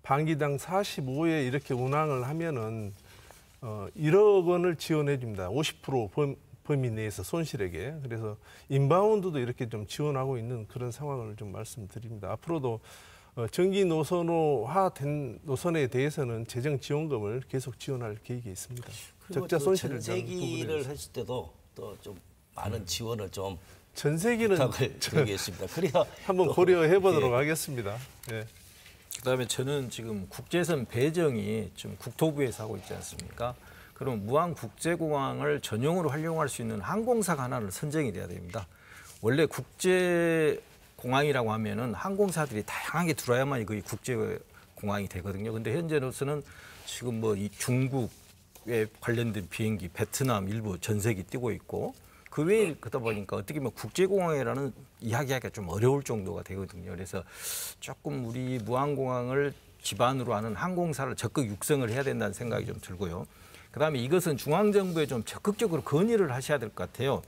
반기당 45회 이렇게 운항을 하면은 1억 원을 지원해 줍니다. 50% 범위 내에서 손실액에. 그래서 인바운드도 이렇게 좀 지원하고 있는 그런 상황을 좀 말씀드립니다. 앞으로도 전기 노선화된 노선에 대해서는 재정 지원금을 계속 지원할 계획이 있습니다. 적자 손실을 전세기를 했을 때도 또 좀 많은 지원을 좀 전세기는 부탁을 드리겠습니다. 그래야 한번 고려해 보도록 하겠습니다. 예. 그다음에 저는 지금 국제선 배정이 좀 국토부에서 하고 있지 않습니까? 그럼 무안국제공항을 전용으로 활용할 수 있는 항공사가 하나를 선정이 돼야 됩니다. 원래 국제공항이라고 하면은 항공사들이 다양하게 들어야만 거의 국제공항이 되거든요. 근데 현재로서는 지금 뭐 이 중국에 관련된 비행기, 베트남 일부 전세기 뛰고 있고 그 외에 그러다 보니까 어떻게 보면 국제공항이라는 이야기하기가 좀 어려울 정도가 되거든요. 그래서 조금 우리 무안공항을 기반으로 하는 항공사를 적극 육성을 해야 된다는 생각이 좀 들고요. 그다음에 이것은 중앙정부에 좀 적극적으로 건의를 하셔야 될 것 같아요.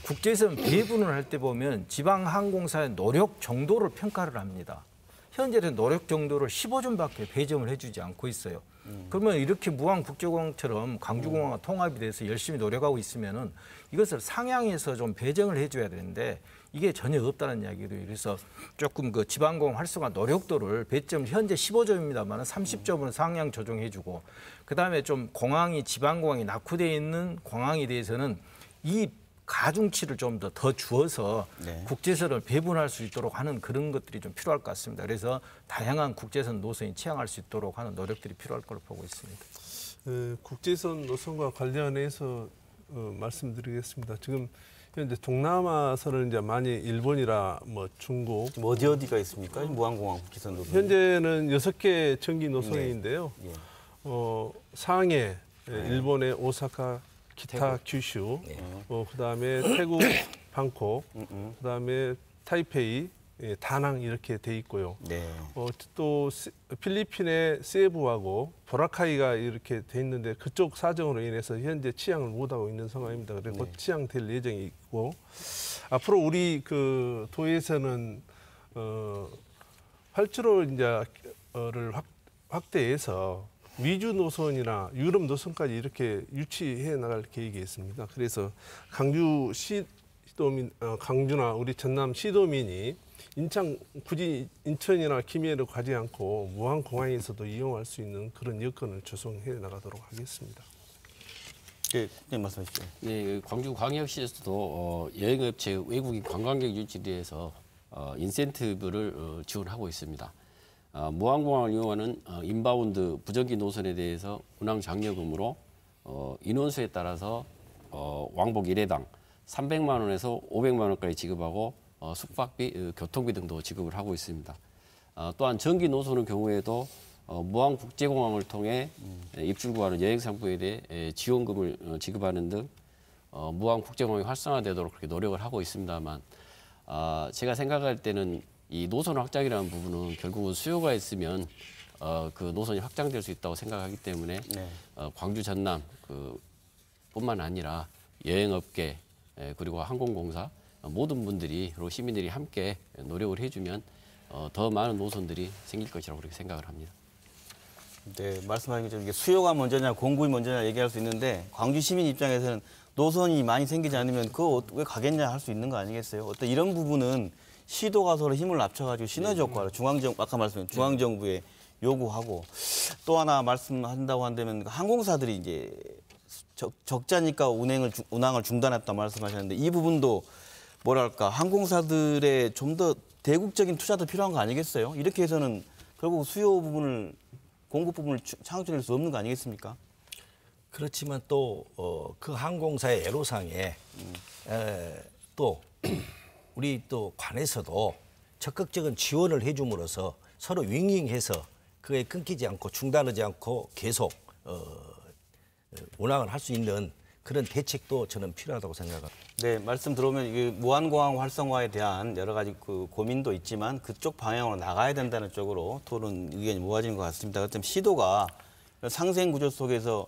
국제선 배분을 할 때 보면 지방항공사의 노력 정도를 평가를 합니다. 현재는 노력 정도를 15점밖에 배정을 해주지 않고 있어요. 그러면 이렇게 무안국제공항처럼 광주공항과 통합이 돼서 열심히 노력하고 있으면은 이것을 상향해서 좀 배정을 해줘야 되는데 이게 전혀 없다는 이야기로 그래서 조금 그 지방공항 활성화 노력도를 배점 현재 15점입니다만 30점으로 상향 조정해주고 그다음에 좀 공항이 지방공항이 낙후되어 있는 공항에 대해서는 이 가중치를 좀 더 주어서 네. 국제선을 배분할 수 있도록 하는 그런 것들이 좀 필요할 것 같습니다. 그래서 다양한 국제선 노선이 취향할 수 있도록 하는 노력들이 필요할 걸로 보고 있습니다. 국제선 노선과 관련해서 말씀드리겠습니다. 지금 현재 동남아선을 이제 많이 일본이라 뭐 중국 어디가 있습니까? 무안공항 국제선 노선. 현재는 6개 전기 노선인데요. 예. 상해, 일본의 오사카, 기타 규슈, 그다음에 태국 방콕, 그다음에 타이페이, 다낭 이렇게 돼 있고요. 네. 또 필리핀의 세부하고 보라카이가 이렇게 돼 있는데 그쪽 사정으로 인해서 현재 취항을 못하고 있는 상황입니다. 그래서 곧 취항될 예정이 있고 앞으로 우리 그 도에서는 활주로 이제를 확대해서 위주 노선이나 유럽 노선까지 이렇게 유치해 나갈 계획이 있습니다. 그래서 강주 시도민, 강주나 우리 전남 시도민이 굳이 인천이나 김해를 가지 않고 무안공항에서도 이용할 수 있는 그런 여건을 조성해 나가도록 하겠습니다. 네, 말씀하십시오. 네, 광주광역시에서도 여행업체 외국인 관광객 유치를 위해서 인센티브를 지원하고 있습니다. 무안공항을 이용하는 인바운드 부정기 노선에 대해서 운항 장려금으로 인원수에 따라서 왕복 1회당 300만 원에서 500만 원까지 지급하고 숙박비, 교통비 등도 지급을 하고 있습니다. 또한 전기 노선의 경우에도 무안국제공항을 통해 입출구하는 여행 상품에 대해 지원금을 지급하는 등 무안국제공항이 활성화되도록 그렇게 노력을 하고 있습니다만 제가 생각할 때는 이 노선 확장이라는 부분은 결국은 수요가 있으면 그 노선이 확장될 수 있다고 생각하기 때문에 네. 광주 전남 뿐만 아니라 여행업계 그리고 항공공사 모든 분들이 그리고 시민들이 함께 노력을 해주면 더 많은 노선들이 생길 것이라고 그렇게 생각을 합니다. 네, 말씀하신 것처럼 이게 수요가 먼저냐 공급이 먼저냐 얘기할 수 있는데 광주 시민 입장에서는 노선이 많이 생기지 않으면 그거 왜 가겠냐 할 수 있는 거 아니겠어요? 어떤 이런 부분은 시도가 서로 힘을 합쳐가지고 시너지 효과를 아까 말씀드린 중앙정부에 요구하고 또 하나 말씀한다고 한다면 항공사들이 이제 적자니까 운항을 중단했다 말씀하셨는데 이 부분도 뭐랄까 항공사들의 좀 더 대국적인 투자도 필요한 거 아니겠어요? 이렇게 해서는 결국 수요 부분을 공급 부분을 창출할 수 없는 거 아니겠습니까? 그렇지만 또 그 항공사의 애로사항에 또 우리 또 관에서도 적극적인 지원을 해줌으로써 서로 윙윙해서 그에 끊기지 않고 중단하지 않고 계속 운항을 할 수 있는 그런 대책도 저는 필요하다고 생각합니다. 네, 말씀 들어보면 이게 무안공항 활성화에 대한 여러 가지 그 고민도 있지만 그쪽 방향으로 나가야 된다는 쪽으로 토론 의견이 모아지는 것 같습니다. 그렇다면 시도가 상생 구조 속에서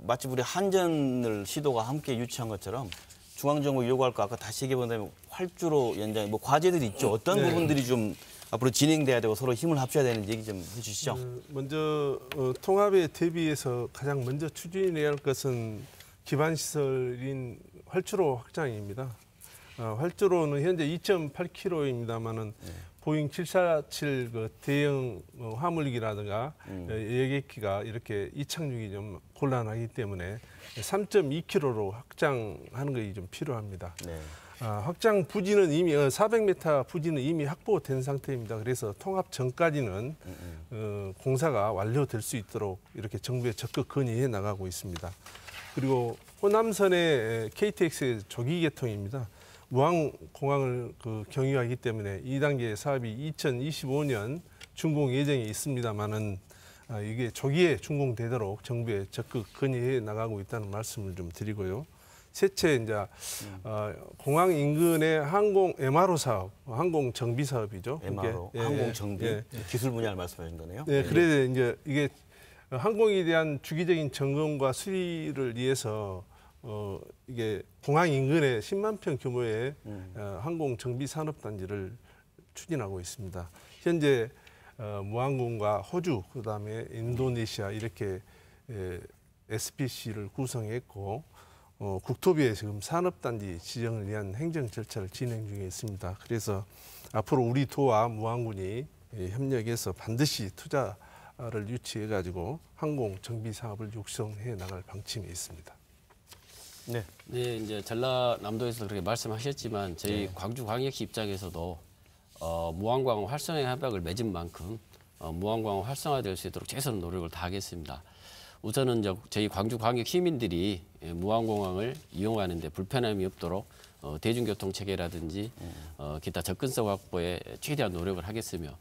마치 우리 한전을 시도가 함께 유치한 것처럼 중앙정부 요구할 거 아까 다시 얘기해본다면 활주로 연장, 뭐 과제들이 있죠. 어떤 부분들이 좀 앞으로 진행돼야 되고 서로 힘을 합쳐야 되는지 얘기 좀 해주시죠. 먼저 통합에 대비해서 가장 먼저 추진해야 할 것은 기반시설인 활주로 확장입니다. 활주로는 현재 2.8km입니다만은 보잉 747 그 대형 화물기라든가 여객기가 이렇게 이착륙이 좀 곤란하기 때문에 3.2km로 확장하는 것이 좀 필요합니다. 네. 확장 부지는 이미 400m 부지는 이미 확보된 상태입니다. 그래서 통합 전까지는 공사가 완료될 수 있도록 이렇게 정부에 적극 건의해 나가고 있습니다. 그리고 호남선의 KTX의 조기 개통입니다. 무안공항을 경유하기 때문에 2단계 사업이 2025년 준공 예정이 있습니다만은 이게 조기에 준공되도록 정부에 적극 건의해 나가고 있다는 말씀을 좀 드리고요. 셋째, 이제 공항 인근의 항공 MRO 사업, 항공 정비 사업이죠. MRO, 예, 항공 정비, 예. 기술 분야를 말씀하신 거네요. 네, 그래서 이제 이게 항공에 대한 주기적인 점검과 수리를 위해서 이게 공항 인근에 10만 평 규모의 항공 정비 산업 단지를 추진하고 있습니다. 현재 무안군과 호주, 그다음에 인도네시아 이렇게 SPC를 구성했고 국토부에 지금 산업단지 지정을 위한 행정 절차를 진행 중에 있습니다. 그래서 앞으로 우리 도와 무안군이 협력해서 반드시 투자를 유치해가지고 항공 정비 사업을 육성해 나갈 방침이 있습니다. 네. 네, 이제 전라남도에서 그렇게 말씀하셨지만 저희 광주광역시 입장에서도 무안공항 활성화 협약을 맺은 만큼 무안공항 활성화될 수 있도록 최선의 노력을 다하겠습니다. 우선은 저희 광주광역 시민들이 무안공항을 이용하는데 불편함이 없도록 대중교통 체계라든지 기타 접근성 확보에 최대한 노력을 하겠으며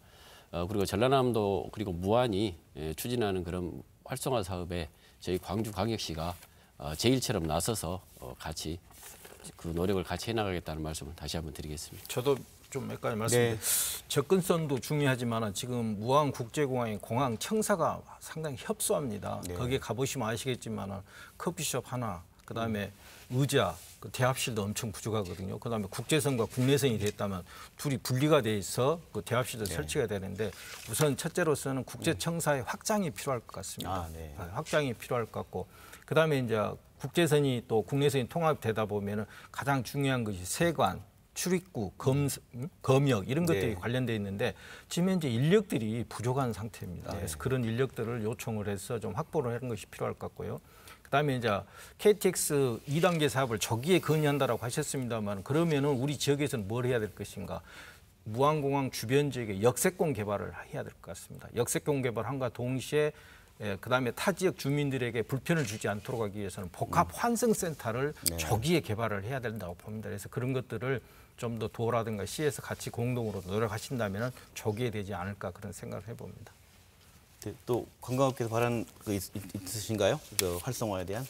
그리고 전라남도 그리고 무안이 추진하는 그런 활성화 사업에 저희 광주광역시가 제1처럼 나서서 같이 그 노력을 같이 해나가겠다는 말씀을 다시 한번 드리겠습니다. 저도 좀 몇 가지 말씀드릴게요. 접근성도 중요하지만 지금 무안국제공항의 공항 청사가 상당히 협소합니다. 네. 거기에 가보시면 아시겠지만 커피숍 하나, 그다음에 의자, 그 대합실도 엄청 부족하거든요. 그다음에 국제선과 국내선이 됐다면 둘이 분리가 돼 있어 그 대합실도 설치가 되는데 우선 첫째로서는 국제청사의 확장이 필요할 것 같습니다. 네. 확장이 필요할 것 같고 그다음에 이제 국제선이 또 국내선이 통합되다 보면은 가장 중요한 것이 세관, 출입구, 검역 이런 것들이 관련돼 있는데 지금 현재 인력들이 부족한 상태입니다. 그래서 그런 인력들을 요청을 해서 좀 확보를 하는 것이 필요할 것 같고요. 그다음에 이제 KTX 2단계 사업을 저기에 건의한다라고 하셨습니다만 그러면은 우리 지역에서는 뭘 해야 될 것인가? 무안공항 주변 지역에 역세권 개발을 해야 될 것 같습니다. 역세권 개발함과 동시에 그다음에 타 지역 주민들에게 불편을 주지 않도록 하기 위해서는 복합 환승센터를 저기에 개발을 해야 된다고 봅니다. 그래서 그런 것들을 좀 더 도라든가 시에서 같이 공동으로 노력하신다면 저기에 되지 않을까 그런 생각을 해봅니다. 네, 또 관광업계에서 바라는 거 있으신가요? 그 활성화에 대한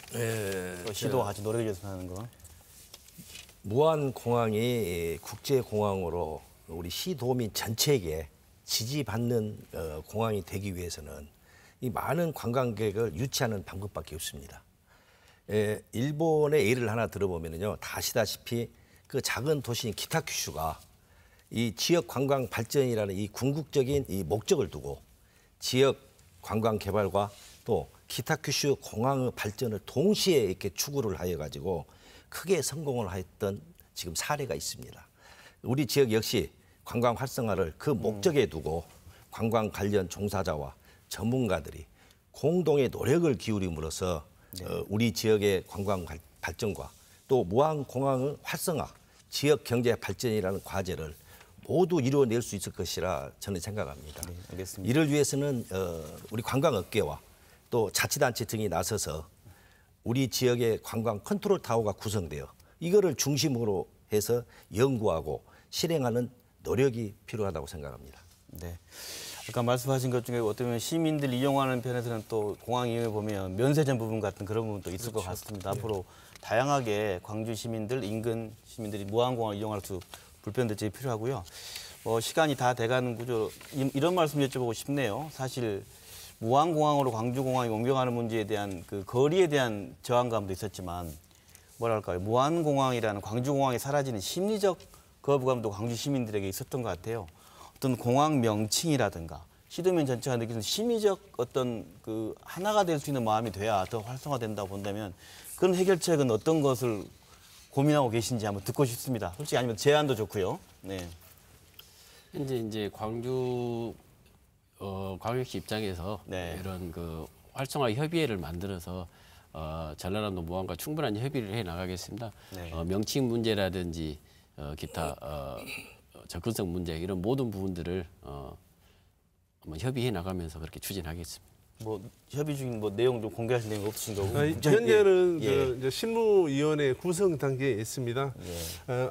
또 시도와 같이 노력해줬으면 하는 거. 무안공항이 국제공항으로 우리 시도민 전체에게 지지받는 공항이 되기 위해서는 이 많은 관광객을 유치하는 방법밖에 없습니다. 일본의 예를 하나 들어보면요, 다 아시다시피 그 작은 도시인 기타큐슈가 이 지역 관광 발전이라는 이 궁극적인 이 목적을 두고 지역 관광 개발과 또 기타큐슈 공항의 발전을 동시에 이렇게 추구를 하여 가지고 크게 성공을 했던 지금 사례가 있습니다. 우리 지역 역시 관광 활성화를 그 목적에 두고 관광 관련 종사자와 전문가들이 공동의 노력을 기울임으로써 우리 지역의 관광 발전과 또 무안공항의 활성화, 지역 경제 발전이라는 과제를 모두 이루어낼 수 있을 것이라 저는 생각합니다. 네, 알겠습니다. 이를 위해서는 우리 관광업계와 또 자치단체 등이 나서서 우리 지역의 관광 컨트롤 타워가 구성되어 이거를 중심으로 해서 연구하고 실행하는 노력이 필요하다고 생각합니다. 네. 아까 말씀하신 것 중에 어쩌면 시민들 이용하는 편에서는 또 공항 이용해 보면 면세점 부분 같은 그런 부분도 있을 것 같습니다. 앞으로 다양하게 광주 시민들, 인근 시민들이 무안공항을 이용할 수 불편 대책이 필요하고요. 시간이 다 돼가는 구조 이런 말씀 여쭤보고 싶네요. 사실 무안공항으로 광주공항이 옮겨가는 문제에 대한 그 거리에 대한 저항감도 있었지만 뭐랄까요, 무안공항이라는 광주공항이 사라지는 심리적 거부감도 광주 시민들에게 있었던 것 같아요. 어떤 공항 명칭이라든가 시도민 전체가 느끼는 심리적 어떤 그 하나가 될 수 있는 마음이 돼야 더 활성화된다고 본다면 그런 해결책은 어떤 것을 고민하고 계신지 한번 듣고 싶습니다. 솔직히 아니면 제안도 좋고요. 네. 현재 이제 광주 광역시 입장에서 네. 이런 그 활성화 협의회를 만들어서 전라남도 무안과 충분한 협의를 해 나가겠습니다. 네. 명칭 문제라든지 기타 접근성 문제 이런 모든 부분들을 한번 협의해 나가면서 그렇게 추진하겠습니다. 뭐 협의 중인 뭐 내용 좀 공개하실 내용 없으신 거고. 현재는 예. 이제 실무위원회 구성 단계에 있습니다.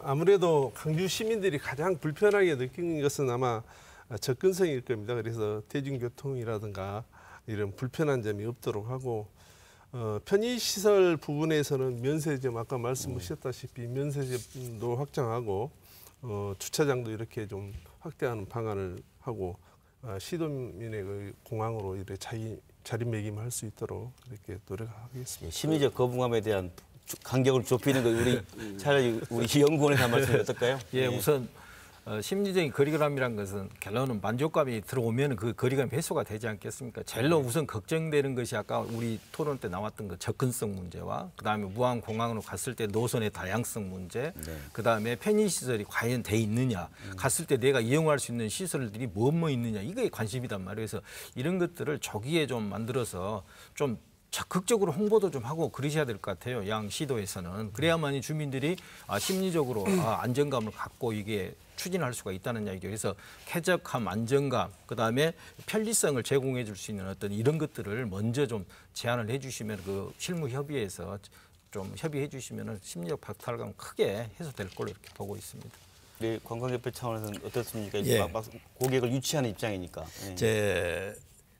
아무래도 광주 시민들이 가장 불편하게 느끼는 것은 아마 접근성일 겁니다. 그래서 대중교통이라든가 이런 불편한 점이 없도록 하고 편의시설 부분에서는 면세점 아까 말씀하셨다시피 면세점도 확장하고 주차장도 이렇게 좀 확대하는 방안을 하고 시도민의 그 공항으로 이렇게 자리매김할 수 있도록 이렇게 노력하겠습니다. 심리적 거부감에 대한 간격을 좁히는 거 우리 차라리 우리 연구원에서 한 말씀이 어떨까요? 예, 우선 심리적인 거리감이란 것은 결론은 만족감이 들어오면 그 거리감이 해소가 되지 않겠습니까? 제일로 우선 걱정되는 것이 아까 우리 토론 때 나왔던 그 접근성 문제와 그다음에 무안공항으로 갔을 때 노선의 다양성 문제, 그다음에 편의시설이 과연 돼 있느냐, 갔을 때 내가 이용할 수 있는 시설들이 뭐 있느냐, 이게 관심이단 말이에요. 그래서 이런 것들을 저기에 좀 만들어서 좀 적극적으로 홍보도 좀 하고 그러셔야 될 것 같아요. 양 시도에서는. 그래야만이 주민들이 심리적으로 안정감을 갖고 이게 추진할 수가 있다는 얘기죠. 그래서 쾌적함, 안정감, 그다음에 편리성을 제공해 줄 수 있는 어떤 이런 것들을 먼저 좀 제안을 해 주시면 그 실무 협의회에서 좀 협의해 주시면 심리적 박탈감 크게 해소될 걸로 이렇게 보고 있습니다. 네, 관광협회 차원에서는 어떻습니까? 예. 막 고객을 유치하는 입장이니까. 예.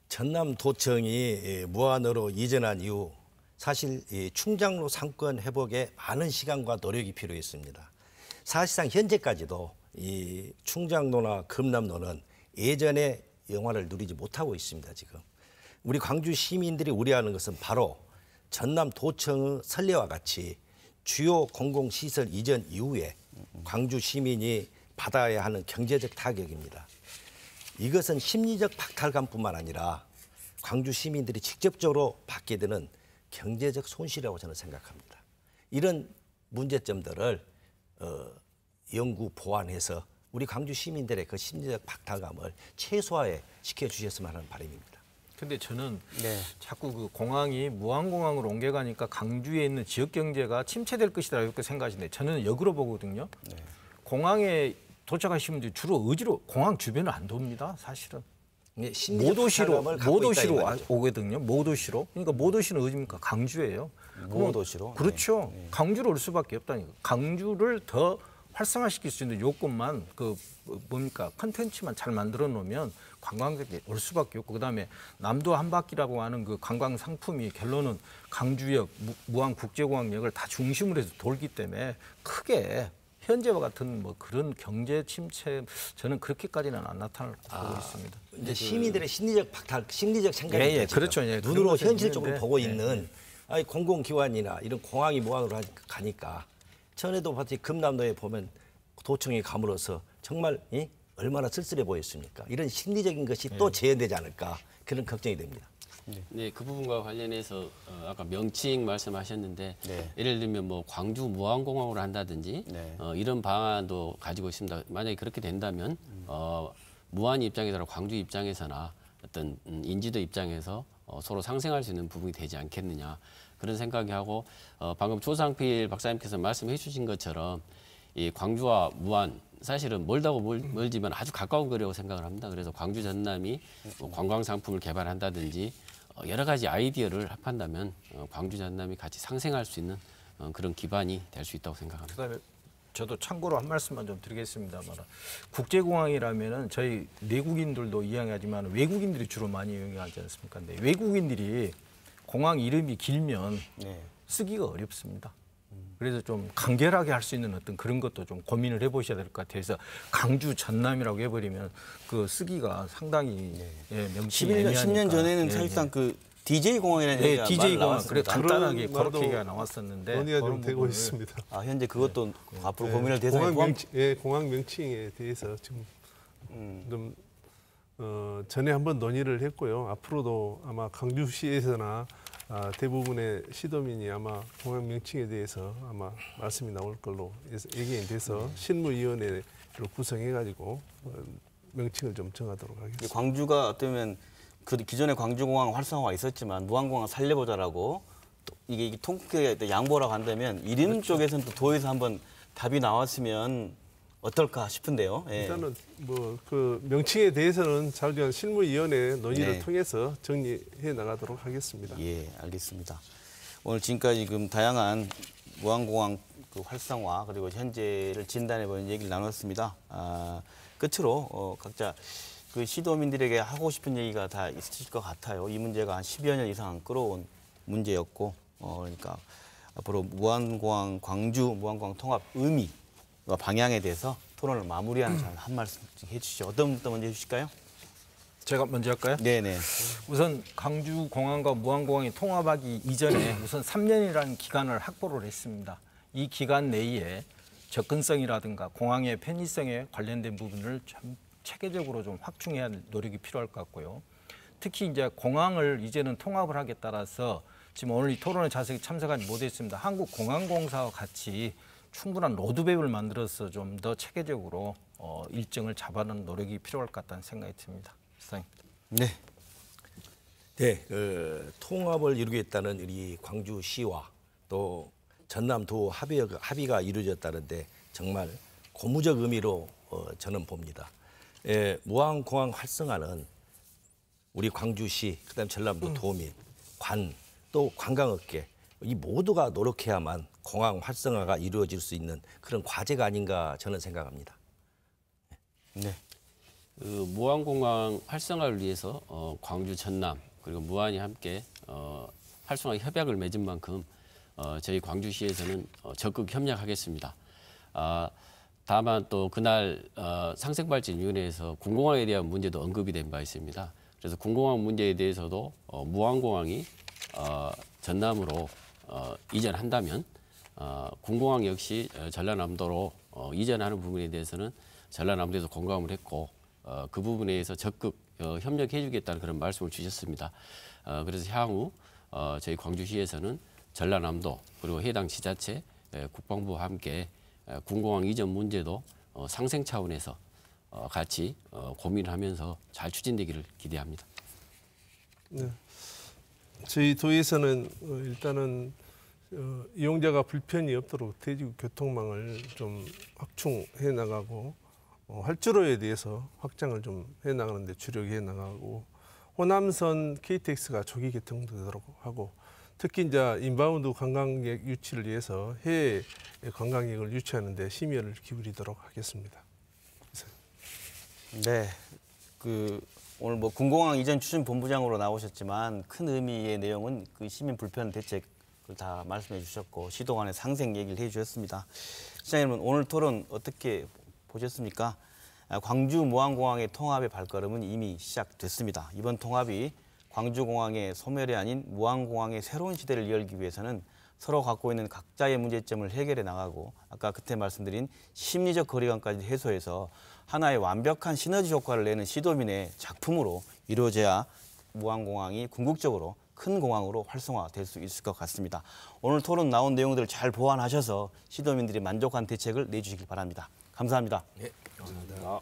전남도청이 무안으로 이전한 이후 사실 이 충장로 상권 회복에 많은 시간과 노력이 필요했습니다. 사실상 현재까지도 이 충장로나 금남로는 예전의 영화를 누리지 못하고 있습니다. 지금 우리 광주 시민들이 우려하는 것은 바로 전남도청의 선례와 같이 주요 공공시설 이전 이후에 광주 시민이 받아야 하는 경제적 타격입니다. 이것은 심리적 박탈감뿐만 아니라 광주 시민들이 직접적으로 받게 되는 경제적 손실이라고 저는 생각합니다. 이런 문제점들을 연구 보완해서 우리 광주 시민들의 그 심리적 박탈감을 최소화해 시켜주셨으면 하는 바람입니다. 근데 저는 네. 자꾸 그 공항이 무안공항으로 옮겨가니까 강주에 있는 지역 경제가 침체될 것이다 이렇게 생각하시는데 저는 역으로 보거든요. 공항에 도착하신 분들이 주로 의지로 공항 주변을 안 돕니다. 사실은. 모도시로 오거든요. 모도시로. 그러니까 모도시는 어디입니까? 강주예요. 모도시로. 그렇죠. 강주로 올 수밖에 없다니까. 강주를 더 활성화시킬 수 있는 요건만 뭡니까? 컨텐츠만 잘 만들어 놓으면 관광객이 올 수밖에 없고 그다음에 남도 한 바퀴라고 하는 그 관광 상품이 결론은 강주역, 무안 국제공항역을 다 중심으로 해서 돌기 때문에 크게 현재와 같은 뭐 그런 경제 침체 저는 그렇게까지는 안 나타날 거라고 보고 있습니다. 이제 시민들의 심리적 박탈, 심리적 생각이 예, 그렇죠. 예, 눈으로 현실적으로 있는데, 보고 있는 아니, 공공기관이나 이런 공항이 무항으로 가니까 전에도 봤지 금남로에 보면 도청에 감으로써 정말 얼마나 쓸쓸해 보였습니까? 이런 심리적인 것이 또 재현되지 않을까 그런 걱정이 됩니다. 네, 그 부분과 관련해서 아까 명칭 말씀하셨는데 네. 예를 들면 뭐 광주 무안공항으로 한다든지 네. 이런 방안도 가지고 있습니다. 만약에 그렇게 된다면 무안 입장에서나 광주 입장에서나 어떤 인지도 입장에서 서로 상생할 수 있는 부분이 되지 않겠느냐 그런 생각이 하고 방금 조상필 박사님께서 말씀해 주신 것처럼 이 광주와 무안 사실은 멀다고 멀지만 아주 가까운 거리라고 생각을 합니다. 그래서 광주 전남이 뭐 관광 상품을 개발한다든지 여러 가지 아이디어를 합한다면 광주 전남이 같이 상생할 수 있는 그런 기반이 될 수 있다고 생각합니다. 그다음에 저도 참고로 한 말씀만 좀 드리겠습니다만 국제공항이라면은 저희 내국인들도 이용하지만 외국인들이 주로 많이 이용하지 않습니까? 근데 외국인들이 공항 이름이 길면 네. 쓰기가 어렵습니다. 그래서 좀 간결하게 할 수 있는 어떤 그런 것도 좀 고민을 해보셔야 될 것 같아서 강주 전남이라고 해버리면 그 쓰기가 상당히 명칭이 10년 전에는 사실상 그 DJ 공항이라는 얘기가 DJ 공항 나왔습니다. 그래 간단하게 그런 말도 그렇게 얘기가 나왔었는데 논의가 좀 그런 되고 부분을 있습니다. 현재 그것도 앞으로 고민할 대상이 공항 명칭에 대해서 지금 좀 전에 한번 논의를 했고요. 앞으로도 아마 강주시에서나 대부분의 시도민이 아마 공항 명칭에 대해서 아마 말씀이 나올 걸로 예견이 돼서 실무위원회를 구성해가지고 명칭을 좀 정하도록 하겠습니다. 광주가 어쩌면 그 기존에 광주공항 활성화가 있었지만 무안공항 살려보자라고 또 이게 통크에 양보라고 한다면 이름 쪽에서는 또 도에서 한번 답이 나왔으면 어떨까 싶은데요. 예. 일단은 뭐 그 명칭에 대해서는 자주한 실무위원회 논의를 네. 통해서 정리해 나가도록 하겠습니다. 예, 알겠습니다. 오늘 지금까지 다양한 무안공항 그 활성화 그리고 현재를 진단해보는 얘기를 나눴습니다. 끝으로 각자 그 시도민들에게 하고 싶은 얘기가 다 있으실 것 같아요. 이 문제가 한 10여 년 이상 끌어온 문제였고, 그러니까 앞으로 무안공항, 광주 무안공항 통합 의미와 방향에 대해서 토론을 마무리하는 한 말씀 해주시죠. 어떤 분부터 먼저 해주실까요? 제가 먼저 할까요? 네네. 우선 강주공항과 무안공항이 통합하기 이전에 우선 3년이라는 기간을 확보를 했습니다. 이 기간 내에 접근성이라든가 공항의 편의성에 관련된 부분을 좀 체계적으로 좀 확충해야 할 노력이 필요할 것 같고요. 특히 이제 공항을 이제는 통합을 하기에 따라서 지금 오늘 이 토론에 자세히 참석하지 못했습니다. 한국공항공사와 같이 충분한 로드맵을 만들어서 좀 더 체계적으로 일정을 잡아놓는 노력이 필요할 것 같다는 생각이 듭니다. 시장님. 네. 네, 통합을 이루겠다는 우리 광주시와 또 전남도 합의가 이루어졌다는데 정말 고무적 의미로 저는 봅니다. 무안공항 활성화는 우리 광주시, 그다음 전남도 도민, 또 관광업계 이 모두가 노력해야만 공항 활성화가 이루어질 수 있는 그런 과제가 아닌가 저는 생각합니다. 네. 그 무안공항 활성화를 위해서 광주, 전남 그리고 무안이 함께 활성화 협약을 맺은 만큼 저희 광주시에서는 적극 협력하겠습니다. 다만 또 그날 상생발전위원회에서 군공항에 대한 문제도 언급이 된 바 있습니다. 그래서 군공항 문제에 대해서도 무안공항이 전남으로 이전한다면 군공항 역시 전라남도로 이전하는 부분에 대해서는 전라남도에서 공감을 했고 그 부분에 대해서 적극 협력해 주겠다는 그런 말씀을 주셨습니다. 그래서 향후 저희 광주시에서는 전라남도 그리고 해당 지자체, 국방부와 함께 군공항 이전 문제도 상생 차원에서 같이 고민을 하면서 잘 추진되기를 기대합니다. 네. 저희 도에서는 일단은 이용자가 불편이 없도록 대지구 교통망을 좀 확충해 나가고 활주로에 대해서 확장을 좀 해 나가는데 주력해 나가고 호남선 KTX가 조기 개통되도록 하고 특히 이제 인바운드 관광객 유치를 위해서 해외 관광객을 유치하는 데 심혈을 기울이도록 하겠습니다. 네, 오늘 뭐 군공항 이전 추진 본부장으로 나오셨지만 큰 의미의 내용은 그 시민 불편 대책을 다 말씀해 주셨고 시도간의 상생 얘기를 해 주셨습니다. 시장님 오늘 토론 어떻게 보셨습니까? 광주 무안공항의 통합의 발걸음은 이미 시작됐습니다. 이번 통합이 광주공항의 소멸이 아닌 무안공항의 새로운 시대를 열기 위해서는 서로 갖고 있는 각자의 문제점을 해결해 나가고 아까 그때 말씀드린 심리적 거리감까지 해소해서 하나의 완벽한 시너지 효과를 내는 시도민의 작품으로 이루어져야 무안공항이 궁극적으로 큰 공항으로 활성화될 수 있을 것 같습니다. 오늘 토론 나온 내용들을 잘 보완하셔서 시도민들이 만족한 대책을 내주시길 바랍니다. 감사합니다. 네, 감사합니다.